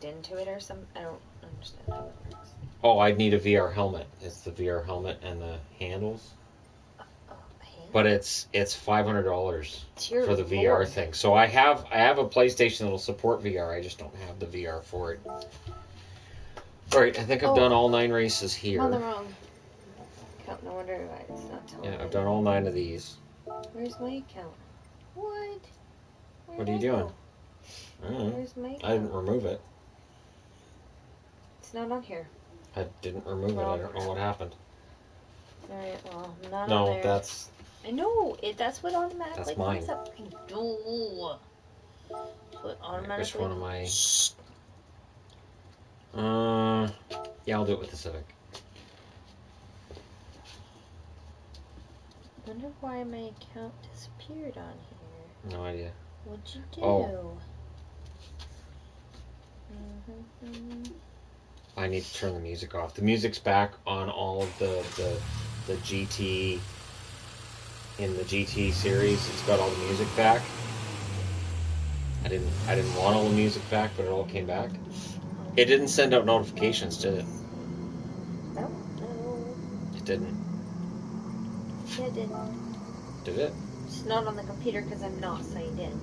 into it or something? I don't understand how it works. Oh, I'd need a VR helmet. It's the VR helmet and the handles. But it's $500 for the VR thing. So I have a PlayStation that'll support VR. I just don't have the VR for it. All right, I think I've done all 9 races here. I'm on the wrong account. No wonder why it's not telling me. Yeah, I've done all 9 of these. Where's my account? What? What are you doing? I don't know. Where's my account? I didn't remove it. It's not on here. I didn't remove it. I don't know what happened. All right, well, not no, on there. that's... I know. That's what automatically that's mine. comes up. No. What automatically... Which one am I... yeah, I'll do it with the Civic. I wonder why my account disappeared on here. No idea. What'd you do? Oh. I need to turn the music off. The music's back on all of the GT... in the GT series. It's got all the music back. I didn't want all the music back, but it all came back. It didn't send out notifications, did it? No. It didn't. Yeah, it did. Did it? It's not on the computer because I'm not signed in.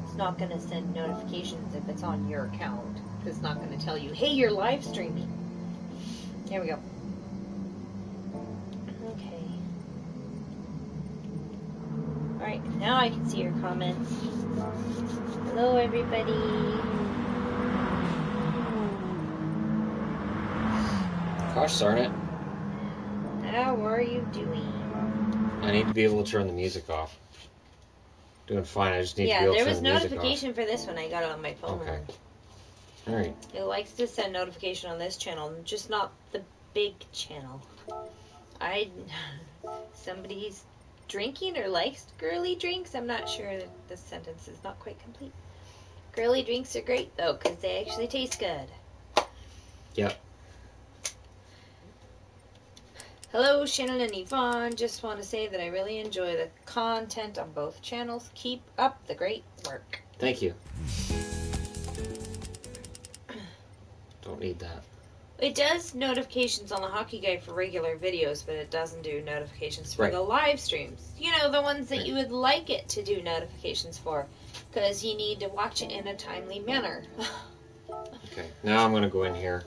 It's not going to send notifications if it's on your account. It's not going to tell you, hey, you're live streaming. Here we go. Okay. Alright, now I can see your comments. Hello, everybody. Gosh darn it. How are you doing? I need to be able to turn the music off. Doing fine, I just need to be able to turn the music off. Yeah, there was notification for this one. I got it on my phone. Okay. Alright. It likes to send notification on this channel, just not the big channel. Somebody's drinking or likes girly drinks. I'm not sure that this sentence is not quite complete. Girly drinks are great, though, because they actually taste good. Yep. Hello, Shannon and Yvonne. Just want to say that I really enjoy the content on both channels. Keep up the great work. Thank you. Don't need that. It does notifications on the Hockey Guide for regular videos, but it doesn't do notifications for the live streams. You know, the ones that you would like it to do notifications for, because you need to watch it in a timely manner. Okay, now I'm going to go in here.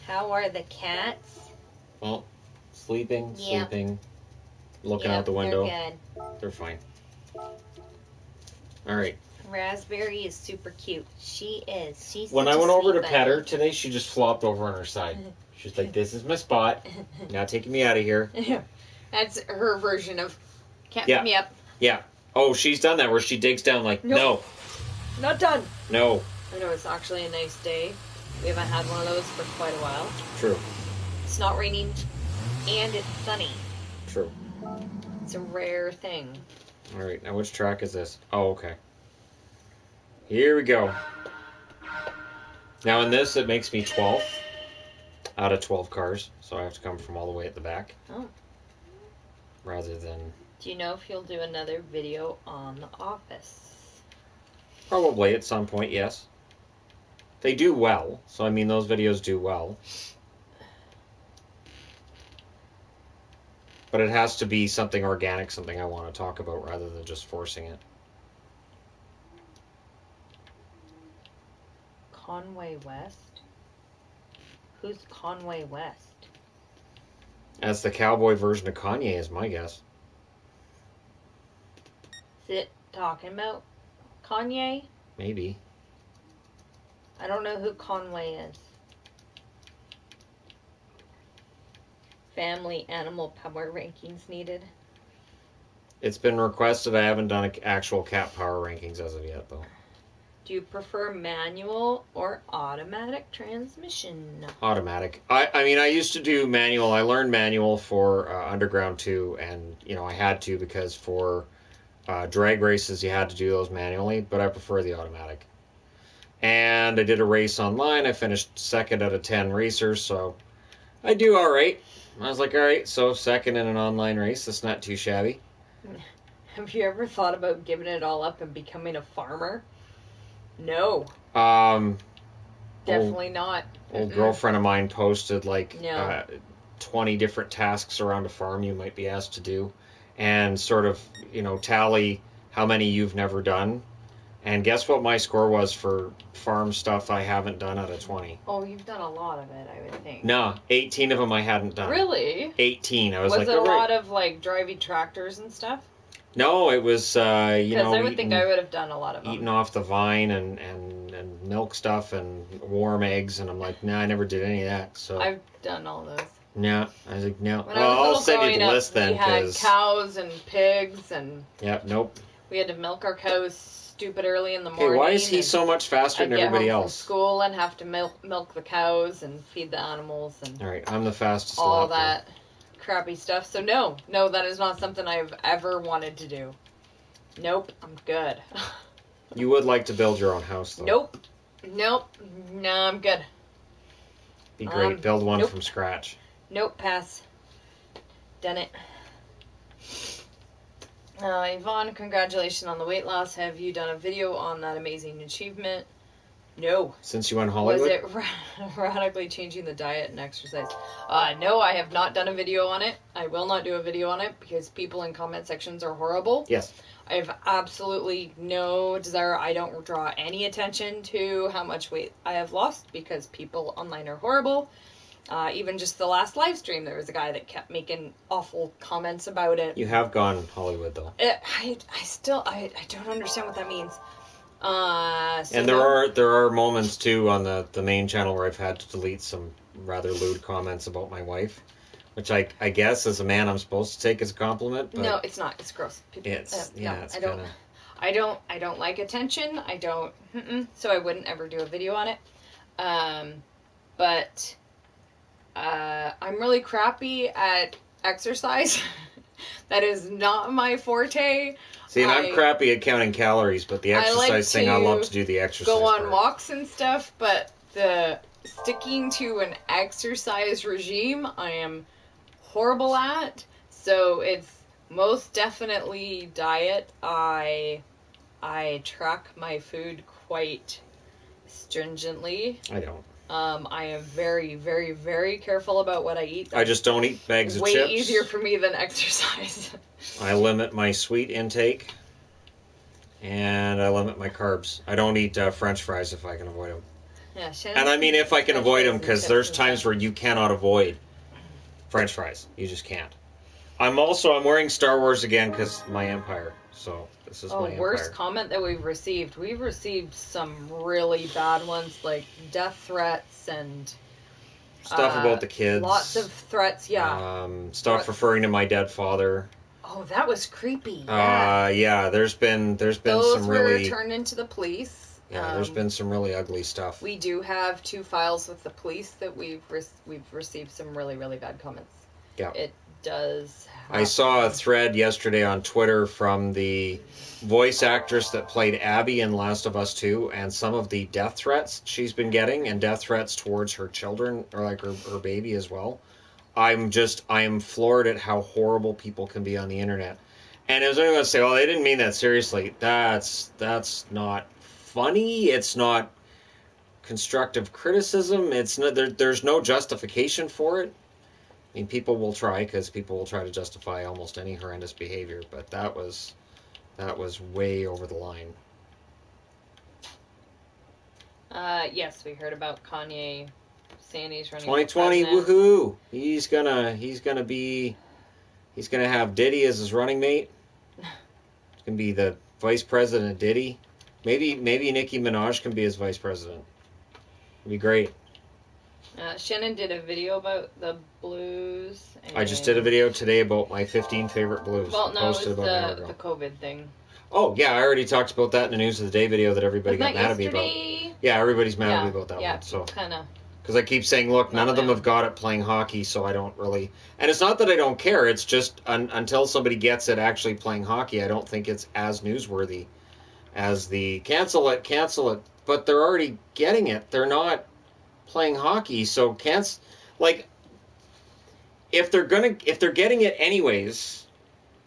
How are the cats? Well, sleeping, looking out the window. They're good. They're fine. All right. Raspberry is super cute. She is. She's when I went over to pet her today, she just flopped over on her side. She's like, "This is my spot. Now taking me out of here." That's her version of "Can't pick me up." Yeah. Oh, she's done that where she digs down like, nope. No. Not done. No. I know it's actually a nice day. We haven't had one of those for quite a while. True. It's not raining, and it's sunny. True. It's a rare thing. All right. Now, which track is this? Oh, okay. Here we go. Now in this, it makes me 12th out of 12 cars, so I have to come from all the way at the back. Oh. Rather than... Do you know if you'll do another video on The Office? Probably at some point, yes. They do well, so I mean those videos do well. But it has to be something organic, something I want to talk about rather than just forcing it. Conway West? Who's Conway West? That's the cowboy version of Kanye, is my guess. Is it talking about Kanye? Maybe. I don't know who Conway is. Family animal power rankings needed. It's been requested. I haven't done actual cat power rankings as of yet, though. Do you prefer manual or automatic transmission? Automatic. I mean, I used to do manual. I learned manual for Underground 2, and, you know, I had to because for drag races you had to do those manually, but I prefer the automatic. And I did a race online. I finished 2nd out of 10 racers, so I do all right. I was like, all right, so 2nd in an online race. That's not too shabby. Have you ever thought about giving it all up and becoming a farmer? No. Definitely not. Old girlfriend of mine posted like No. 20 different tasks around a farm you might be asked to do, and sort of, tally how many you've never done. And guess what my score was for farm stuff I haven't done out of 20? Oh, you've done a lot of it, I would think. No, 18 of them I hadn't done. Really? 18. I was like, it a lot of like driving tractors and stuff? No, it was, Because I would think I would have done a lot of them. Eating off the vine and milk stuff and warm eggs, and I'm like, nah, I never did any of that. So I've done all those. Yeah, I was like, no. When well, I'll send you the list then, because we had cows and pigs, and nope. We had to milk our cows stupid early in the morning. Hey, why is he so much faster than everybody else? I'd get home from school and have to milk the cows and feed the animals and all right, I'm the fastest. All that crappy stuff. So no, that is not something I've ever wanted to do. Nope, I'm good. You would like to build your own house, though. Nope. No, I'm good. Be great. Build one from scratch. Nope, pass. Done it. Yvonne, congratulations on the weight loss. Have you done a video on that amazing achievement? No. Since you went Hollywood? Was it radically changing the diet and exercise? No, I have not done a video on it. I will not do a video on it because people in comment sections are horrible. Yes. I have absolutely no desire. I don't draw any attention to how much weight I have lost because people online are horrible. Even just the last live stream, there was a guy that kept making awful comments about it. You have gone Hollywood, though. I don't understand what that means. And there are moments, too, on the main channel where I've had to delete some rather lewd comments about my wife. Which I guess as a man I'm supposed to take as a compliment. But no, it's not. It's gross. I don't like attention. I don't. So I wouldn't ever do a video on it. But I'm really crappy at exercise. That is not my forte. See, and I'm crappy at counting calories, but the exercise thing, I love to do the exercise. Go on walks and stuff, but the sticking to an exercise regime, I am horrible at. So it's most definitely diet. I track my food quite stringently. I don't. I am very, very, very careful about what I eat. I just don't eat bags of chips. Way easier for me than exercise. I limit my sweet intake, and I limit my carbs. I don't eat French fries if I can avoid them. Yeah, and I mean if I can avoid them, because there's times where you cannot avoid French fries. You just can't. I'm wearing Star Wars again because my Empire. So this is my Empire. Worst comment that we've received. We've received some really bad ones, like death threats and stuff about the kids. Lots of threats, yeah. Stuff referring to my dead father. Oh, that was creepy. Yeah. There's been Those some really. Those were turned into the police. Yeah, there's been some really ugly stuff. We do have 2 files with the police that we've received some really, really bad comments. Yeah. It does happen. I saw a thread yesterday on Twitter from the voice actress that played Abby in Last of Us 2, and some of the death threats she's been getting, and death threats towards her children, or like her baby as well. I am floored at how horrible people can be on the internet. And I was only going to say, well, they didn't mean that seriously. That's not funny. It's not constructive criticism. It's not, there's no justification for it. I mean, people will try, because people will try to justify almost any horrendous behavior, but that was way over the line. Yes, we heard about Kanye saying he's running 2020, woohoo! He's gonna have Diddy as his running mate. He's gonna be the vice president of Diddy. Maybe Nicki Minaj can be his vice president. It'd be great. Shannon did a video about the blues. I just did a video today about my 15 favorite blues. Well, no, it was the COVID thing. Oh, yeah, I already talked about that in the News of the Day video that everybody got mad at me about. Yeah, everybody's mad at me about that one. So kind of. Because I keep saying, look, none of them have got it playing hockey, so I don't really... And it's not that I don't care, it's just until somebody gets it actually playing hockey, I don't think it's as newsworthy as the cancel it. But they're already getting it. They're not playing hockey, so if they're getting it anyways,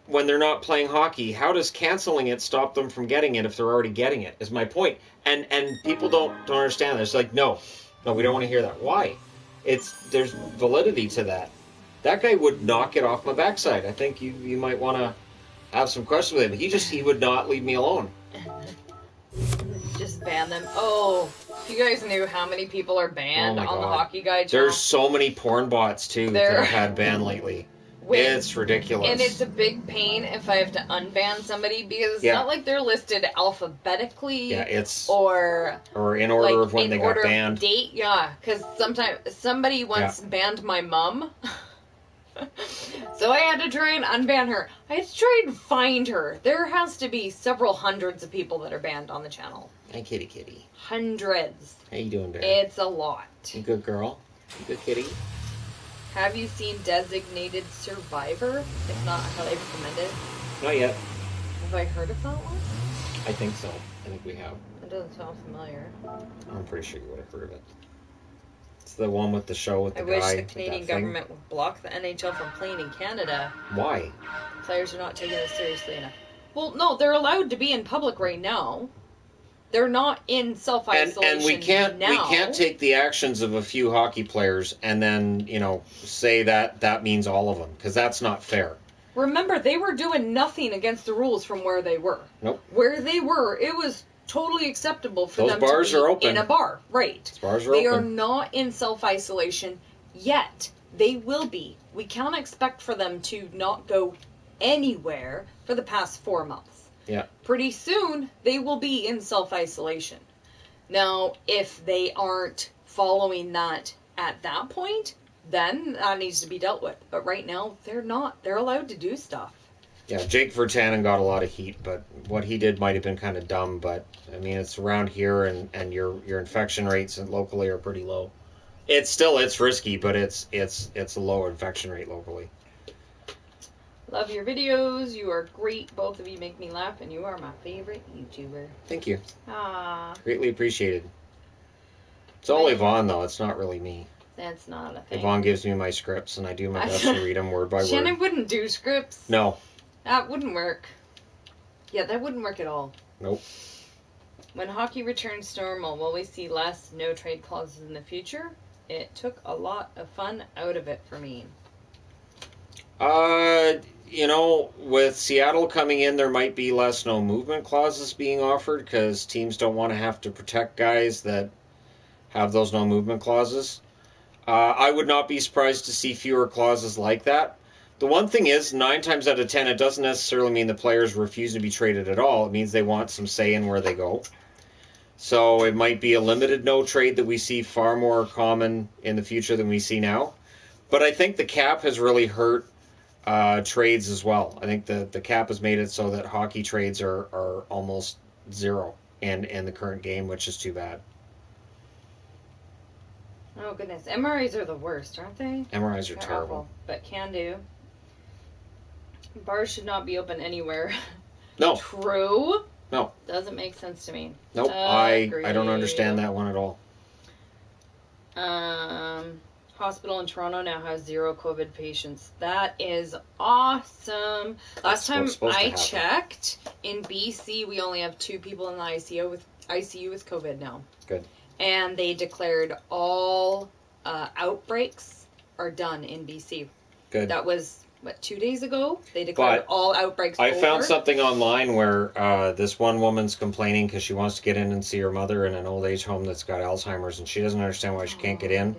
when they're not playing hockey, how does canceling it stop them from getting it if they're already getting it? Is my point. And people don't understand this. Like, no, we don't want to hear that. Why? There's validity to that. That guy would not get off my backside. I think you might want to have some questions with him. He would not leave me alone. Just ban them. Oh, you guys knew how many people are banned on the Hockey Guy channel? There's so many porn bots, too, that I've had banned lately. It's ridiculous. And it's a big pain if I have to unban somebody, because it's not like they're listed alphabetically. Yeah, it's... Or in order like, of when they got banned. Date, yeah. Because sometimes somebody once banned my mom. So I had to try and unban her. I had to try and find her. There has to be several hundreds of people that are banned on the channel. Hey, kitty. Hundreds. How you doing, there? It's a lot. You good girl? You good kitty? Have you seen Designated Survivor? If not, I highly recommend it. Not yet. Have I heard of that one? I think so. I think we have. It doesn't sound familiar. I'm pretty sure you would have heard of it. It's the one with the show with the guy. I wish the Canadian government would block the NHL from playing in Canada. Why? Players are not taking it seriously enough. Well, no, they're allowed to be in public right now. They're not in self-isolation and we can't take the actions of a few hockey players and then, say that means all of them, because that's not fair. Remember, they were doing nothing against the rules from where they were. Nope. Where they were, it was totally acceptable for them bars to be are open. in a bar. Right. Those bars are they open. are not in self-isolation yet. They will be. We can't expect for them to not go anywhere for the past 4 months. Yeah. Pretty soon, they will be in self-isolation. Now, if they aren't following that at that point, then that needs to be dealt with. But right now, they're not. They're allowed to do stuff. Yeah, Jake Virtanen got a lot of heat, but what he did might have been kind of dumb. But, I mean, it's around here, and your infection rates locally are pretty low. It's risky, but it's a low infection rate locally. Love your videos. You are great. Both of you make me laugh, and you are my favorite YouTuber. Thank you. Ah. Greatly appreciated. It's all Yvonne, though. It's not really me. That's not a thing. Yvonne gives me my scripts, and I do my best to read them word by word. Shannon wouldn't do scripts. No. That wouldn't work. Yeah, that wouldn't work at all. Nope. When hockey returns to normal, will we see less no-trade clauses in the future? It took a lot of fun out of it for me. With Seattle coming in, there might be less no-movement clauses being offered because teams don't want to have to protect guys that have those no-movement clauses. I would not be surprised to see fewer clauses like that. The one thing is, 9 times out of 10, it doesn't necessarily mean the players refuse to be traded at all. It means they want some say in where they go. So it might be a limited no-trade that we see far more common in the future than we see now. But I think the cap has really hurt trades as well. I think the cap has made it so that hockey trades are almost zero in the current game, which is too bad. Oh, goodness. MRIs are the worst, aren't they? MRIs are They're terrible. Awful, but can do. Bars should not be open anywhere. No. True. No. Doesn't make sense to me. Nope. I don't understand that one at all. Hospital in Toronto now has 0 COVID patients. That is awesome. Last time I checked, in BC, we only have 2 people in the ICU with COVID now. Good. And they declared all outbreaks are done in BC. Good. That was, 2 days ago? They declared all outbreaks over. I found something online where this one woman's complaining because she wants to get in and see her mother in an old age home that's got Alzheimer's, and she doesn't understand why she can't get in.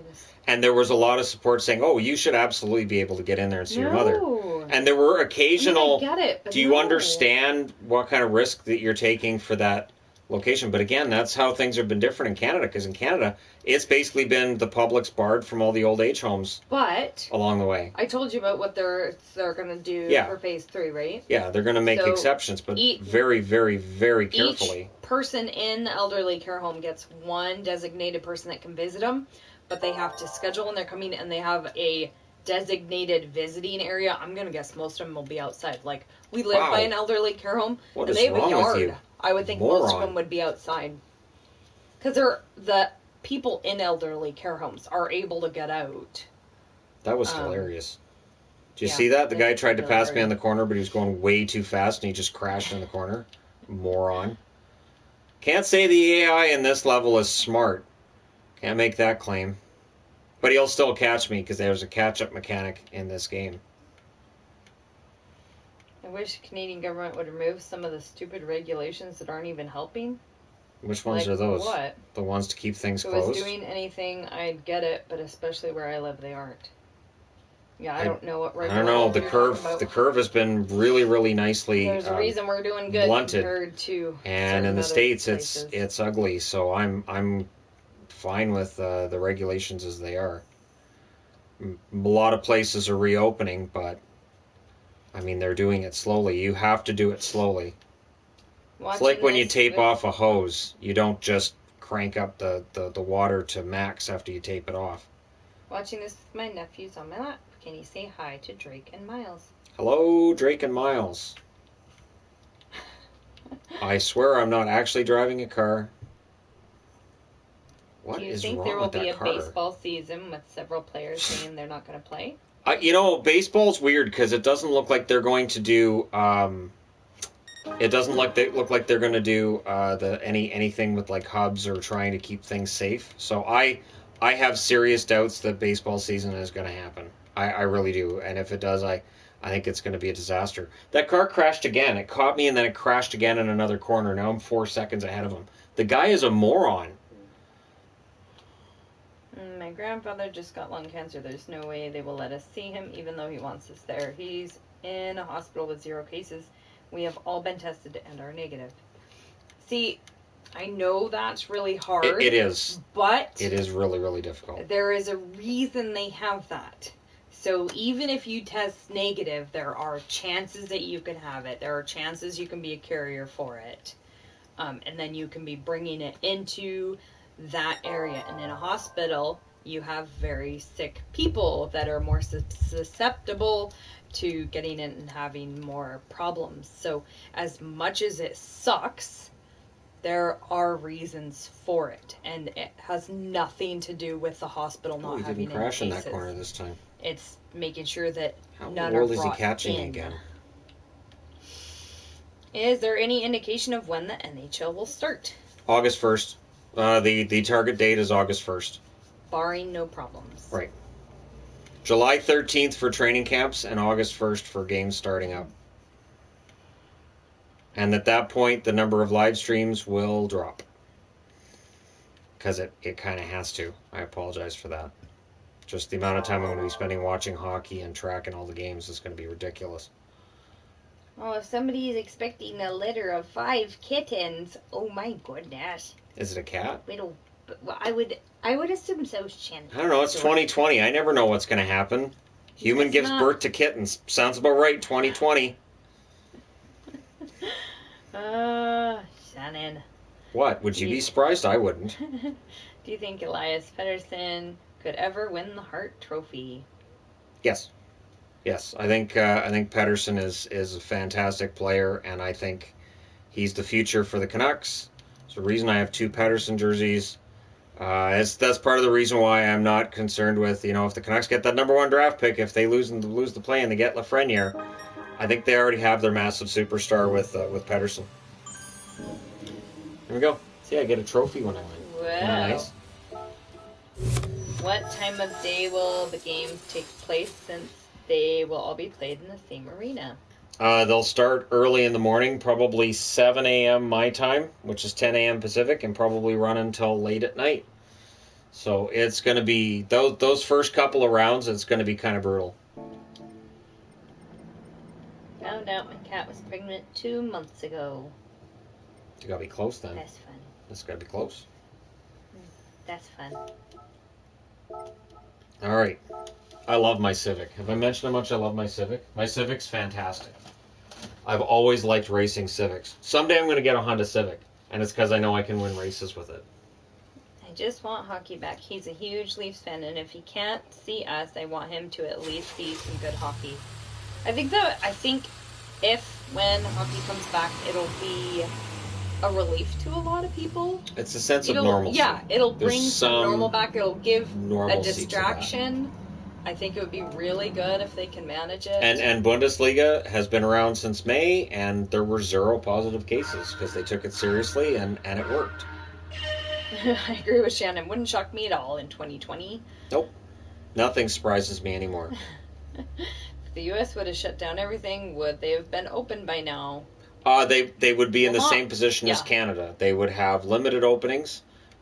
And there was a lot of support saying, oh, you should absolutely be able to get in there and see your mother. And there were occasional... I get it, but do you understand what kind of risk that you're taking for that location? But again, that's how things have been different in Canada, because in Canada, it's basically been the public's barred from all the old age homes along the way. I told you about what they're going to do for phase 3, right? Yeah, they're going to make exceptions, but very, very, very carefully. Each person in the elderly care home gets one designated person that can visit them, but they have to schedule when they're coming, and they have a designated visiting area. I'm going to guess most of them will be outside. Like, we live by an elderly care home, and they have a yard. I would think most of them would be outside. Because the people in elderly care homes are able to get out. That was hilarious. Do you see that? The guy tried to pass me on the corner, but he was going way too fast, and he just crashed in the corner. Moron. Can't say the AI in this level is smart. Can't make that claim. But he'll still catch me, because there's a catch-up mechanic in this game. I wish the Canadian government would remove some of the stupid regulations that aren't even helping. Which ones are those? What? The ones to keep things closed? If it was doing anything, I'd get it, but especially where I live, they aren't. Yeah, I don't know what regulation. I don't know. The curve has been really, really nicely. There's a reason we're doing good blunted. Compared to. And in the States, it's ugly. So I'm fine with the regulations as they are. A lot of places are reopening, but I mean they're doing it slowly. You have to do it slowly. It's like when you tape off a hose. You don't just crank up the water to max after you tape it off. Watching this with my nephews on my lap. Can you say hi to Drake and Miles? Hello, Drake and Miles. I swear I'm not actually driving a car. What is wrong with that car? Do you think there will be a baseball season with several players saying they're not going to play? Baseball's weird because it doesn't look like they're going to do. It doesn't look like they're going to do anything with like hubs or trying to keep things safe. So I have serious doubts that baseball season is going to happen. I really do. And if it does, I think it's going to be a disaster. That car crashed again. It caught me and then it crashed again in another corner. Now I'm 4 seconds ahead of him. The guy is a moron. My grandfather just got lung cancer. There's no way they will let us see him, even though he wants us there. He's in a hospital with 0 cases. We have all been tested and are negative. See, I know that's really hard. It is. But it is really, really difficult. There is a reason they have that. So even if you test negative, there are chances that you can have it. There are chances you can be a carrier for it. And then you can be bringing it into that area. And in a hospital, you have very sick people that are more susceptible to getting it and having more problems. So as much as it sucks, there are reasons for it, and it has nothing to do with the hospital not having any cases. He didn't crash in that corner this time. It's making sure that none are brought in. How old is he catching again? Is there any indication of when the NHL will start? August 1st. The target date is August 1st. Barring no problems. Right. July 13th for training camps and August 1st for games starting up. And at that point, the number of live streams will drop. Because it kind of has to. I apologize for that. Just the amount of time I'm going to be spending watching hockey and tracking all the games is going to be ridiculous. Oh, if somebody is expecting a litter of 5 kittens, oh my goodness. Is it a cat? Well, I would assume so, Shen. I don't know, it's 2020. I never know what's going to happen. Human gives birth to kittens. Sounds about right, 2020. Shannon. What? Would you be surprised? I wouldn't. Do you think Elias Pettersson could ever win the Hart Trophy? Yes. Yes. I think Pettersson is a fantastic player, and I think he's the future for the Canucks. It's the reason I have 2 Pettersson jerseys. That's part of the reason why I'm not concerned with, if the Canucks get that number 1 draft pick, if they lose the play and they get Lafreniere, I think they already have their massive superstar with Pettersson. Here we go. See, I get a trophy when I win. Wow. Nice. What time of day will the games take place, since they will all be played in the same arena? They'll start early in the morning, probably 7 a.m. my time, which is 10 a.m. Pacific, and probably run until late at night. So it's going to be, those first couple of rounds, it's going to be kind of brutal. Found out my cat was pregnant 2 months ago. You got to be close then. That's fun. That's got to be close. That's fun. All right. I love my Civic. Have I mentioned how much I love my Civic? My Civic's fantastic. I've always liked racing Civics. Someday I'm going to get a Honda Civic, and it's because I know I can win races with it. I just want hockey back. He's a huge Leafs fan, and if he can't see us, I want him to at least see some good hockey. I think when hockey comes back, it'll be a relief to a lot of people. It's a sense of normalcy. Yeah, it'll bring some normal back. It'll give a distraction I think it would be really good if they can manage it. And Bundesliga has been around since May, and there were 0 positive cases because they took it seriously, and it worked. I agree with Shannon. Wouldn't shock me at all in 2020. Nope. Nothing surprises me anymore. If the U.S. would have shut down everything, would they have been open by now? They would be in the same position as Canada. They would have limited openings,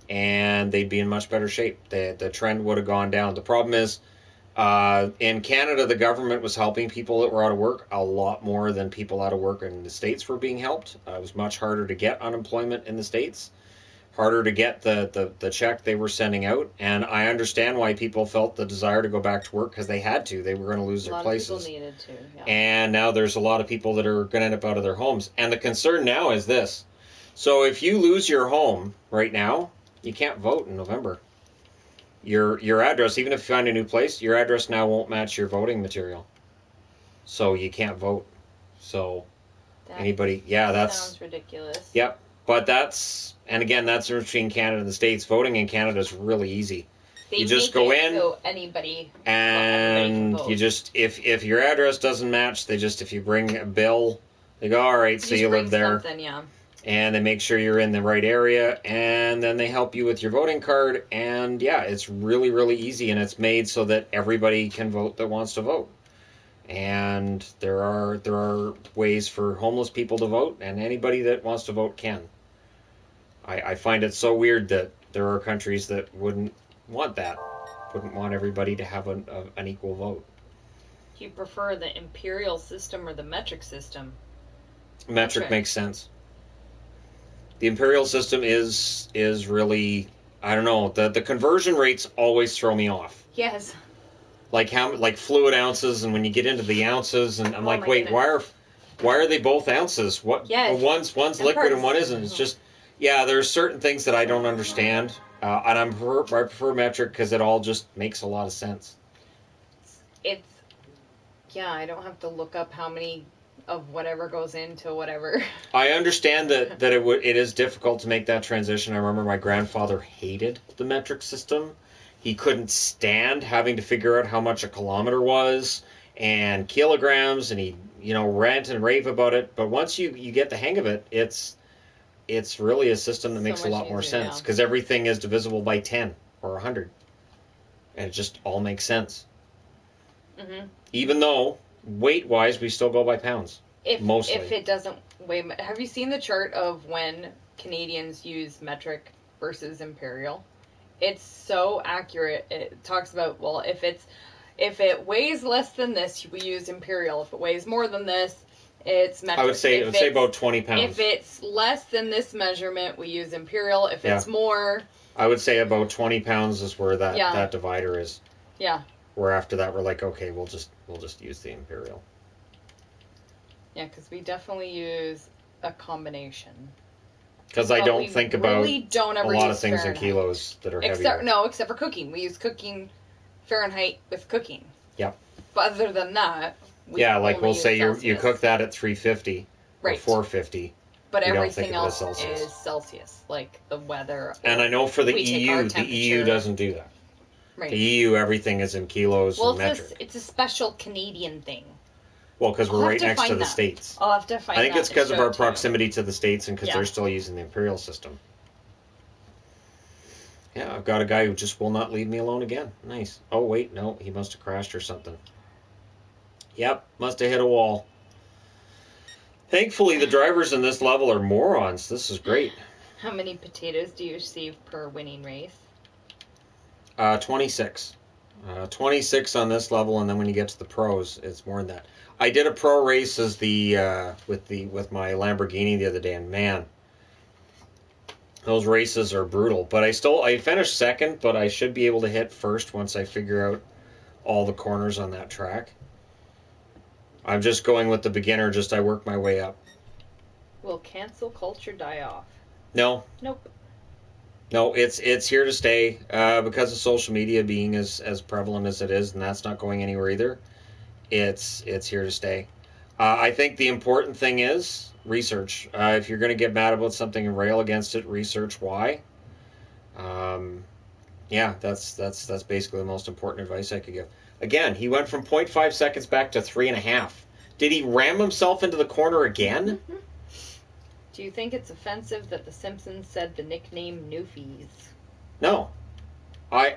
and they'd be in much better shape. The trend would have gone down. The problem is, in Canada, the government was helping people that were out of work a lot more than people out of work in the States were being helped. It was much harder to get unemployment in the States, harder to get the check they were sending out. And I understand why people felt the desire to go back to work, because they had to. They were going to lose their places. A lot of people needed to, yeah. And now there's a lot of people that are going to end up out of their homes. And the concern now is this. So if you lose your home right now, you can't vote in November. Your address, even if you find a new place, your address now won't match your voting material. So you can't vote. So that's sounds ridiculous. Yep. But that's between Canada and the States. Voting in Canada is really easy. You just go in, so anybody and you just, if your address doesn't match, if you bring a bill, they go, all right, so you live there. Yeah. And they make sure you're in the right area, and then they help you with your voting card. And yeah, it's really, really easy, and it's made so that everybody can vote that wants to vote. And there are ways for homeless people to vote, and anybody that wants to vote can. I find it so weird that there are countries that wouldn't want that, wouldn't want everybody to have an equal vote. Do you prefer the imperial system or the metric system? Metric makes sense. The imperial system is really, I don't know, the conversion rates always throw me off. Yes. Like fluid ounces, and when you get into the ounces, and I'm like, wait, why are they both ounces? What? Yes. One's liquid and one isn't. It's just, there's certain things that I don't understand, and I prefer metric because it all just makes a lot of sense. I don't have to look up how many of whatever goes into whatever. I understand that it is difficult to make that transition. I remember my grandfather hated the metric system. He couldn't stand having to figure out how much a kilometer was and kilograms, and he rant and rave about it. But once you get the hang of it, it's really a system that makes a lot more sense, because everything is divisible by 10 or 100, and it just all makes sense. Mm-hmm. Even though weight-wise, we still go by pounds. Mostly. If it doesn't weigh... Have you seen the chart of when Canadians use metric versus imperial? It's so accurate. It talks about, if it weighs less than this, we use imperial. If it weighs more than this, it's metric. I would say about 20 pounds. If it's less than this measurement, we use imperial. If it's more... I would say about 20 pounds is where that divider is. Yeah. Where after that we're like, okay, we'll just use the imperial. Yeah, because we definitely use a combination. Because I don't think about a lot of things in kilos that are heavier. Except for cooking. We use cooking Fahrenheit with cooking. Yep. But other than that, we'll say you cook that at 350 or 450. But everything else is Celsius, like the weather. And I know for the EU doesn't do that. Right. The EU, everything is in kilos and metric. It's a special Canadian thing. Well, because we're right next to the States. I'll have to find I think it's because of our proximity to the States, and because they're still using the imperial system. Yeah, I've got a guy who just will not leave me alone again. Nice. Oh, wait, no, he must have crashed or something. Yep, must have hit a wall. Thankfully, the drivers in this level are morons. This is great. How many potatoes do you receive per winning race? 26. 26 on this level, and then when you get to the pros, it's more than that. I did a pro race with my Lamborghini the other day, and man, those races are brutal. But I finished second, but I should be able to hit first once I figure out all the corners on that track. I'm just going with the beginner, I work my way up. Will cancel culture die off? No. Nope. No, it's here to stay because of social media being as prevalent as it is, and that's not going anywhere either. It's here to stay. I think the important thing is research. If you're going to get mad about something and rail against it, research why. That's basically the most important advice I could give. Again, he went from 0.5 seconds back to 3.5. Did he ram himself into the corner again? Do you think it's offensive that The Simpsons said the nickname Newfies? No.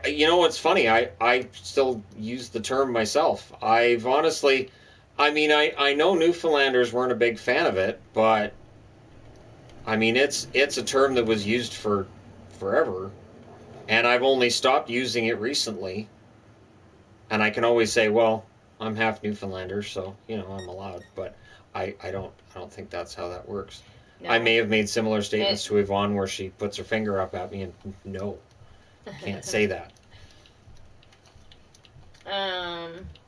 You know what's funny? I still use the term myself. I've honestly, I mean, I know Newfoundlanders weren't a big fan of it, but I mean, it's a term that was used for forever, and I've only stopped using it recently. And I can always say, well, I'm half Newfoundlander, so I'm allowed. But I don't think that's how that works. No. I may have made similar statements to Yvonne where she puts her finger up at me and no, can't say that.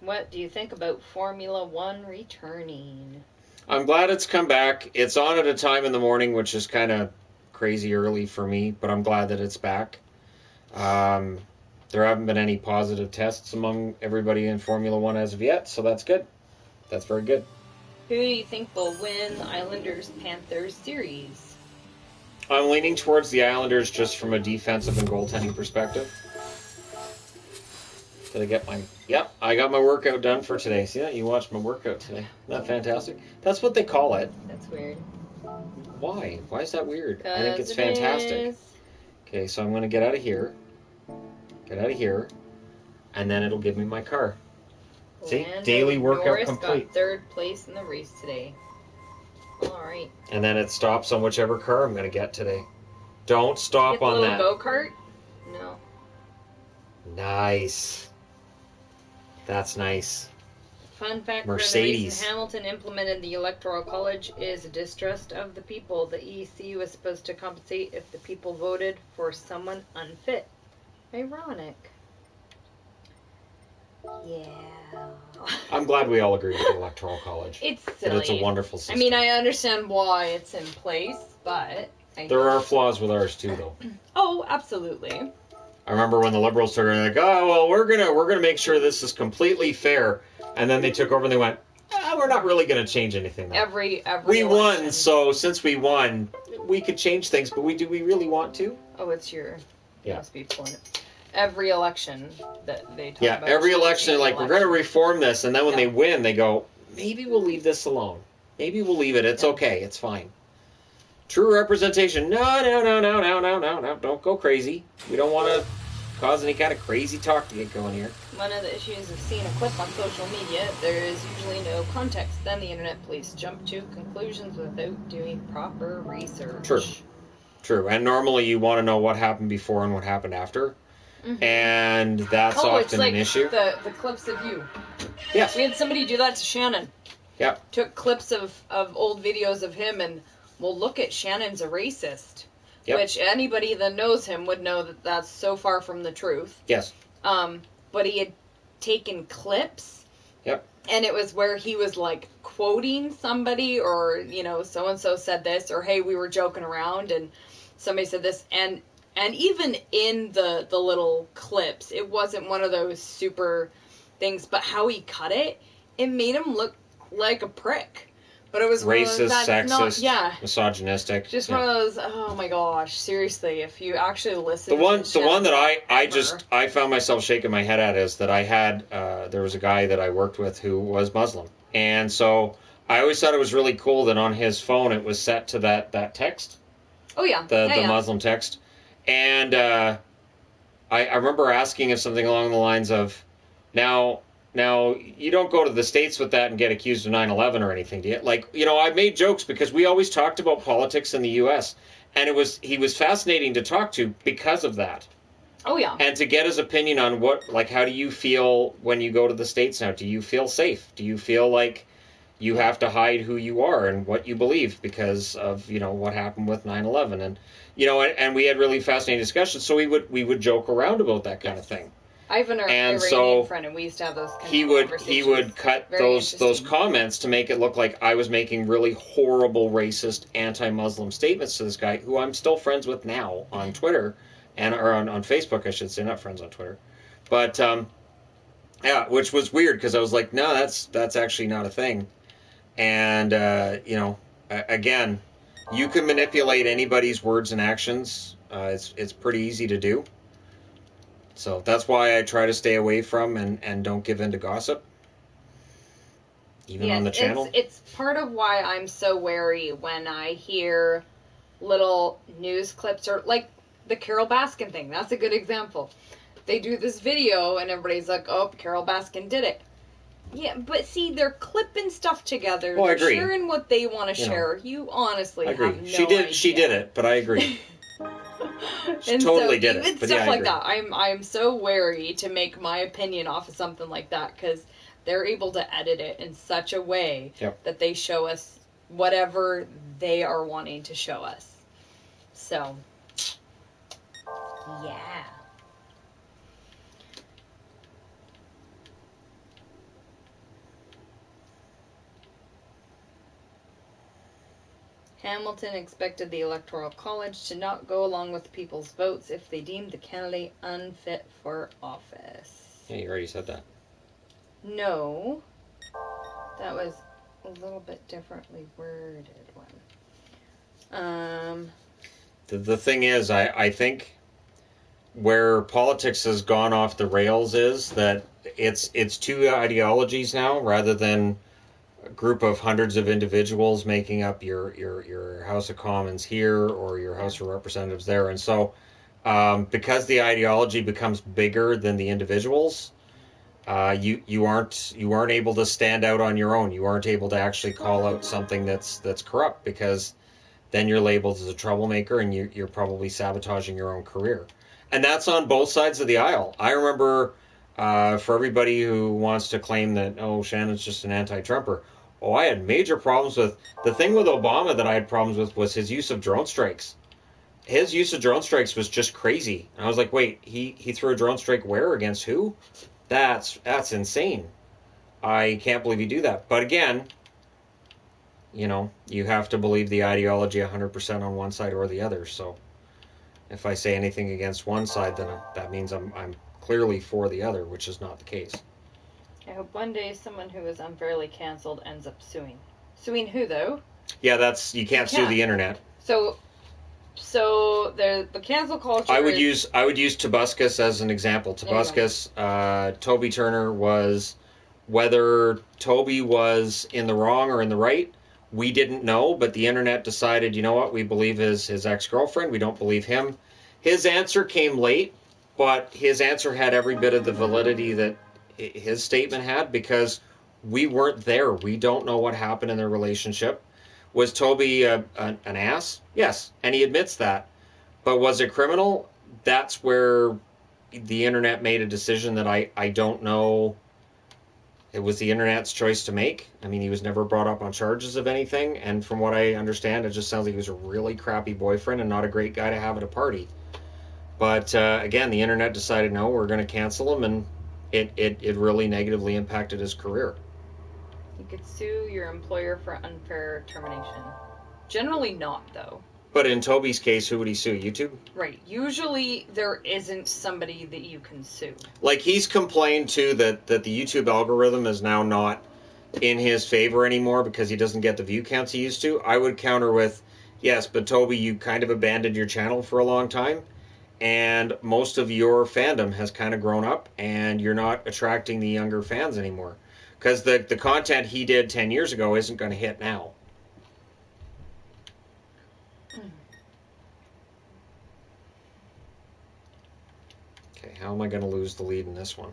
What do you think about Formula One returning? I'm glad it's come back. It's on at a time in the morning, which is kind of crazy early for me, but I'm glad that it's back. There haven't been any positive tests among everybody in Formula One as of yet, so that's good. That's very good. Who do you think will win the Islanders-Panthers series? I'm leaning towards the Islanders just from a defensive and goaltending perspective. Did I get my... Yep, I got my workout done for today. See that? You watched my workout today. Isn't that fantastic? That's what they call it. That's weird. Why? Why is that weird? I think it's fantastic. Okay, so I'm going to get out of here. Get out of here. And then it'll give me my car. See? Daily workout Norris complete. Got third place in the race today. All right. And then it stops on whichever car I'm going to get today. Don't stop on that. Go-kart? No. Nice. That's nice. Fun fact: Mercedes. For the reason Hamilton implemented the Electoral College is distrust of the people. The EC was supposed to compensate if the people voted for someone unfit. Ironic. Yeah. I'm glad we all agree with the Electoral College. It's silly. And it's a wonderful system. I mean, I understand why it's in place, but... There are flaws with ours too, though. Oh, absolutely. I remember when the Liberals started like, oh, well, we're gonna make sure this is completely fair. And then they took over and they went, we're not really going to change anything. Every we election. won, so since we won, we could change things, but do we really want to? Oh, it's your... Yeah. Must be pulling it. Every election that they talk about. Yeah, every election, like, we're going to reform this, and then when they win, they go, maybe we'll leave this alone. Maybe we'll leave it. It's okay. It's fine. True representation. No. Don't go crazy. We don't want to cause any kind of crazy talk to get going here. One of the issues of seeing a clip on social media, there is usually no context. Then the internet police jump to conclusions without doing proper research. True. And normally you want to know what happened before and what happened after. Mm-hmm. And that's often like an issue. The clips of you. Yes. We had somebody do that to Shannon. Yep. Took clips of old videos of him and, well, look at Shannon's a racist. Yep. Which anybody that knows him would know that that's so far from the truth. Yes. But he had taken clips. Yep. And it was where he was, like, quoting somebody or, so-and-so said this or, hey, we were joking around and somebody said this. And even in the little clips, it wasn't one of those super things. But how he cut it, it made him look like a prick. But it was racist, sexist, misogynistic. Just one of those. Oh my gosh! Seriously, if you actually listen, the one that I found myself shaking my head at is that I had there was a guy that I worked with who was Muslim, and so I always thought it was really cool that on his phone it was set to that text. Oh yeah, the Muslim text, and I remember asking him something along the lines of, Now, you don't go to the States with that and get accused of 9/11 or anything, do you? Like, I made jokes because we always talked about politics in the U.S., and he was fascinating to talk to because of that. Oh, yeah. And to get his opinion on how do you feel when you go to the States now? Do you feel safe? Do you feel like you have to hide who you are and what you believe because of, what happened with 9/11? And, and we had really fascinating discussions, so we would joke around about that kind of thing. I have an Iranian friend, and we used to have those kind of conversations. He would cut those comments to make it look like I was making really horrible, racist, anti-Muslim statements to this guy, who I'm still friends with now on Twitter, or on Facebook, I should say, not friends on Twitter. But, which was weird, because I was like, no, that's actually not a thing. And, again, you can manipulate anybody's words and actions. It's pretty easy to do. So that's why I try to stay away from and don't give in to gossip. Even on the channel. It's part of why I'm so wary when I hear little news clips or like the Carol Baskin thing. That's a good example. They do this video and everybody's like, oh, Carol Baskin did it. Yeah, but see, they're clipping stuff together. Well, I they're agree. sharing what they want to share. You honestly I agree. have no idea. She did it, but I agree. She and totally so did even it. But stuff yeah, I like agree. that, I'm so wary to make my opinion off of something like that because they're able to edit it in such a way that they show us whatever they are wanting to show us. So, yeah. Hamilton expected the Electoral College to not go along with the people's votes if they deemed the candidate unfit for office. Yeah, you already said that. No. That was a little bit differently worded one. The thing is, I think where politics has gone off the rails is that it's two ideologies now rather than a group of hundreds of individuals making up your House of Commons here or your House of Representatives there. And so because the ideology becomes bigger than the individuals, you aren't able to stand out on your own. You aren't able to actually call out something that's corrupt because then you're labeled as a troublemaker and you're probably sabotaging your own career. And that's on both sides of the aisle. I remember for everybody who wants to claim that, oh, Shannon's just an anti-Trumper. Oh, I had major problems with... The thing with Obama that I had problems with was his use of drone strikes. His use of drone strikes was just crazy. And I was like, wait, he threw a drone strike where? Against who? That's insane. I can't believe you do that. But again, you have to believe the ideology 100% on one side or the other. So if I say anything against one side, then that means I'm clearly for the other, which is not the case. I hope one day someone who is unfairly canceled ends up suing. Suing who, though? Yeah, you can't sue the internet. So the cancel culture. I would use Tobuscus as an example. Tobuscus, Toby Turner was, whether Toby was in the wrong or in the right, we didn't know, but the internet decided, you know what, we believe his ex-girlfriend, we don't believe him. His answer came late, but his answer had every bit of the validity that his statement had because we weren't there. We don't know what happened in their relationship. Was Toby an ass? Yes, and he admits that. But was it criminal? That's where the internet made a decision that I don't know. It was the internet's choice to make. I mean, he was never brought up on charges of anything, and from what I understand, it just sounds like he was a really crappy boyfriend and not a great guy to have at a party. But again, the internet decided, no, we're going to cancel him, and it really negatively impacted his career. You could sue your employer for unfair termination. Generally not, though. But in Toby's case, who would he sue? YouTube? Right. Usually there isn't somebody that you can sue. Like, he's complained, too, that the YouTube algorithm is now not in his favor anymore because he doesn't get the view counts he used to. I would counter with, yes, but Toby, you kind of abandoned your channel for a long time, and most of your fandom has kind of grown up, and you're not attracting the younger fans anymore. Because the content he did 10 years ago isn't going to hit now. Okay, how am I going to lose the lead in this one?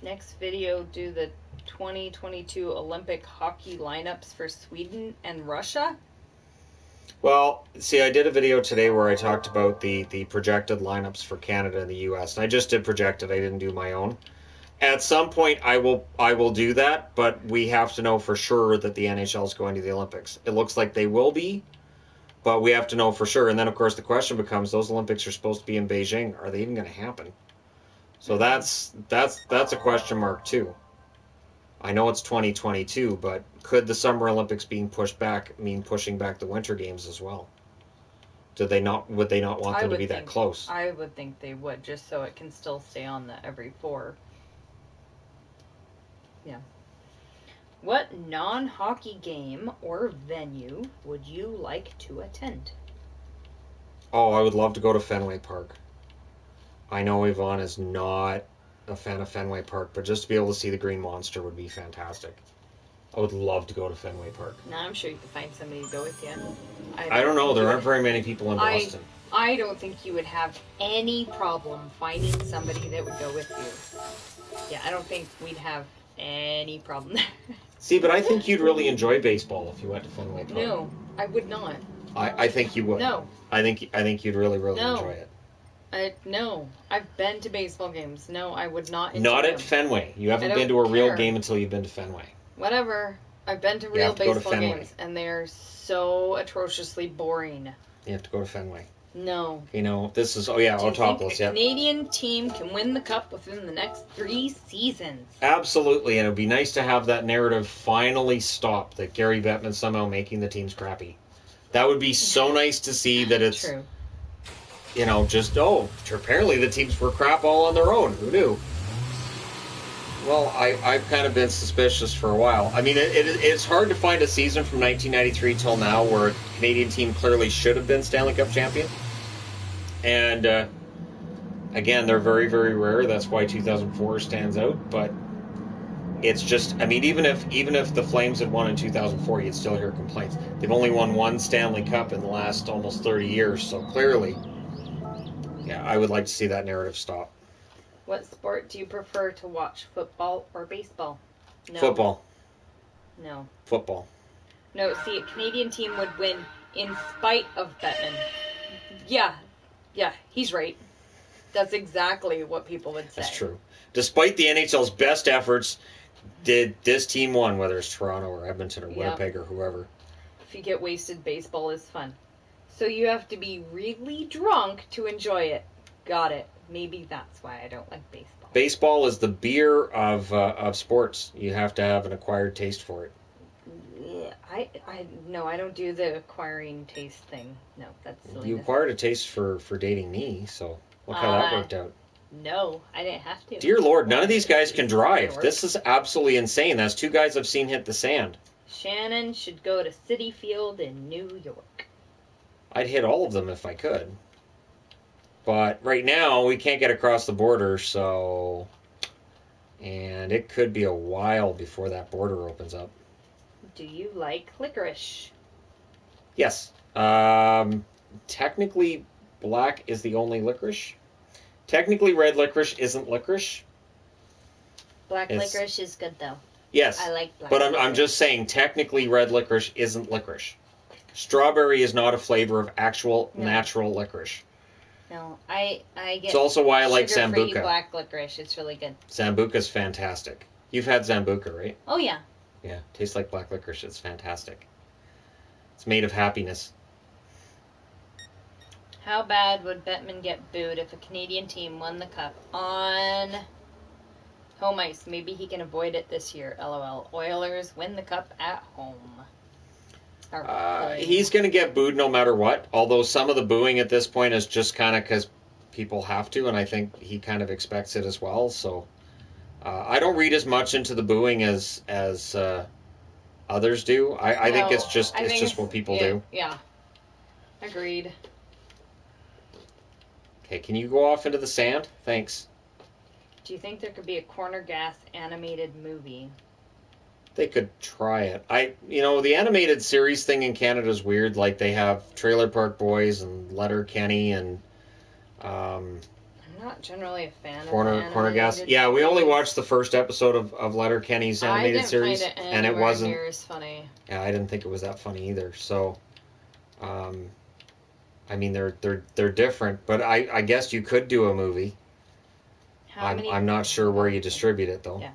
Next video, do the 2022 Olympic hockey lineups for Sweden and Russia. Well, see, I did a video today where I talked about the projected lineups for Canada and the U.S. And I just did projected. I didn't do my own. At some point, I will do that, but we have to know for sure that the NHL is going to the Olympics. It looks like they will be, but we have to know for sure. And then, of course, the question becomes: those Olympics are supposed to be in Beijing. Are they even going to happen? So that's a question mark too. I know it's 2022, but could the Summer Olympics being pushed back mean pushing back the Winter Games as well? Would they not want them to be that close? I would think they would, just so it can still stay on the every 4. Yeah. What non-hockey game or venue would you like to attend? Oh, I would love to go to Fenway Park. I know Yvonne is not a fan of Fenway Park, but just to be able to see the Green Monster would be fantastic. I would love to go to Fenway Park. No, I'm sure you could find somebody to go with you. I don't know. There aren't very many people in Boston. I don't think you would have any problem finding somebody that would go with you. Yeah, I don't think we'd have any problem there. See, but I think you'd really enjoy baseball if you went to Fenway Park. No, I would not. I think you would. No. I think you'd really enjoy it. No. I've been to baseball games. No, I would not enjoy Not at them. Fenway. You haven't been to a real game until you've been to Fenway. Whatever. I've been to real baseball games, and they're so atrociously boring. You have to go to Fenway. No. You know, this is, Autopolis, yeah. A Canadian team can win the cup within the next 3 seasons. Absolutely, and it would be nice to have that narrative finally stop, that Gary Bettman's somehow making the teams crappy. That would be so nice to see that it's, True. You know, just, apparently the teams were crap all on their own. Who knew? Well, I've kind of been suspicious for a while. I mean, it's hard to find a season from 1993 till now where a Canadian team clearly should have been Stanley Cup champion. And, again, they're very, very rare. That's why 2004 stands out. But it's just, I mean, even if the Flames had won in 2004, you'd still hear complaints. They've only won one Stanley Cup in the last almost 30 years. So clearly, yeah, I would like to see that narrative stop. What sport do you prefer to watch, football or baseball? No. Football. No. Football. No, see, a Canadian team would win in spite of Bettman. Yeah, he's right. That's exactly what people would say. That's true. Despite the NHL's best efforts, did this team won, whether it's Toronto or Edmonton or Winnipeg or whoever. If you get wasted, baseball is fun. So you have to be really drunk to enjoy it. Got it. Maybe that's why I don't like baseball. Baseball is the beer of sports. You have to have an acquired taste for it. Yeah, I don't do the acquiring taste thing. No, that's silly. You acquired a taste for dating me, so look how that worked out. No, I didn't have to. Dear Lord, none of these guys can drive. This is absolutely insane. That's 2 guys I've seen hit the sand. Shannon should go to Citi Field in New York. I'd hit all of them if I could. But right now, we can't get across the border, so... And it could be a while before that border opens up. Do you like licorice? Yes. Technically, black is the only licorice. Technically, red licorice isn't licorice. Black licorice is good, though. Yes. I like black licorice. But I'm just saying, technically, red licorice isn't licorice. Strawberry is not a flavor of actual natural licorice. No, I get. It's also why I like Sambuca. Black licorice. It's really good. Sambuca's fantastic. You've had Sambuca, right? Oh yeah. Yeah, tastes like black licorice. It's fantastic. It's made of happiness. How bad would Bettman get booed if a Canadian team won the cup on home ice? Maybe he can avoid it this year. LOL. Oilers win the cup at home. He's going to get booed no matter what, although some of the booing at this point is just kind of because people have to, and I think he kind of expects it as well. So I don't read as much into the booing as others do. I think it's just what people do. Yeah, agreed. Okay, can you go off into the sand? Thanks. Do you think there could be a Corner Gas animated movie? They could try it. The animated series thing in Canada is weird. Like, they have Trailer Park Boys and Letterkenny and... I'm not generally a fan of Corner Gas. Yeah, we only watched the first episode of Letterkenny's animated series. And it wasn't near as funny. Yeah, I didn't think it was that funny either. So, I mean, they're different. But I guess you could do a movie. I'm not sure where you distribute it, though. Yeah.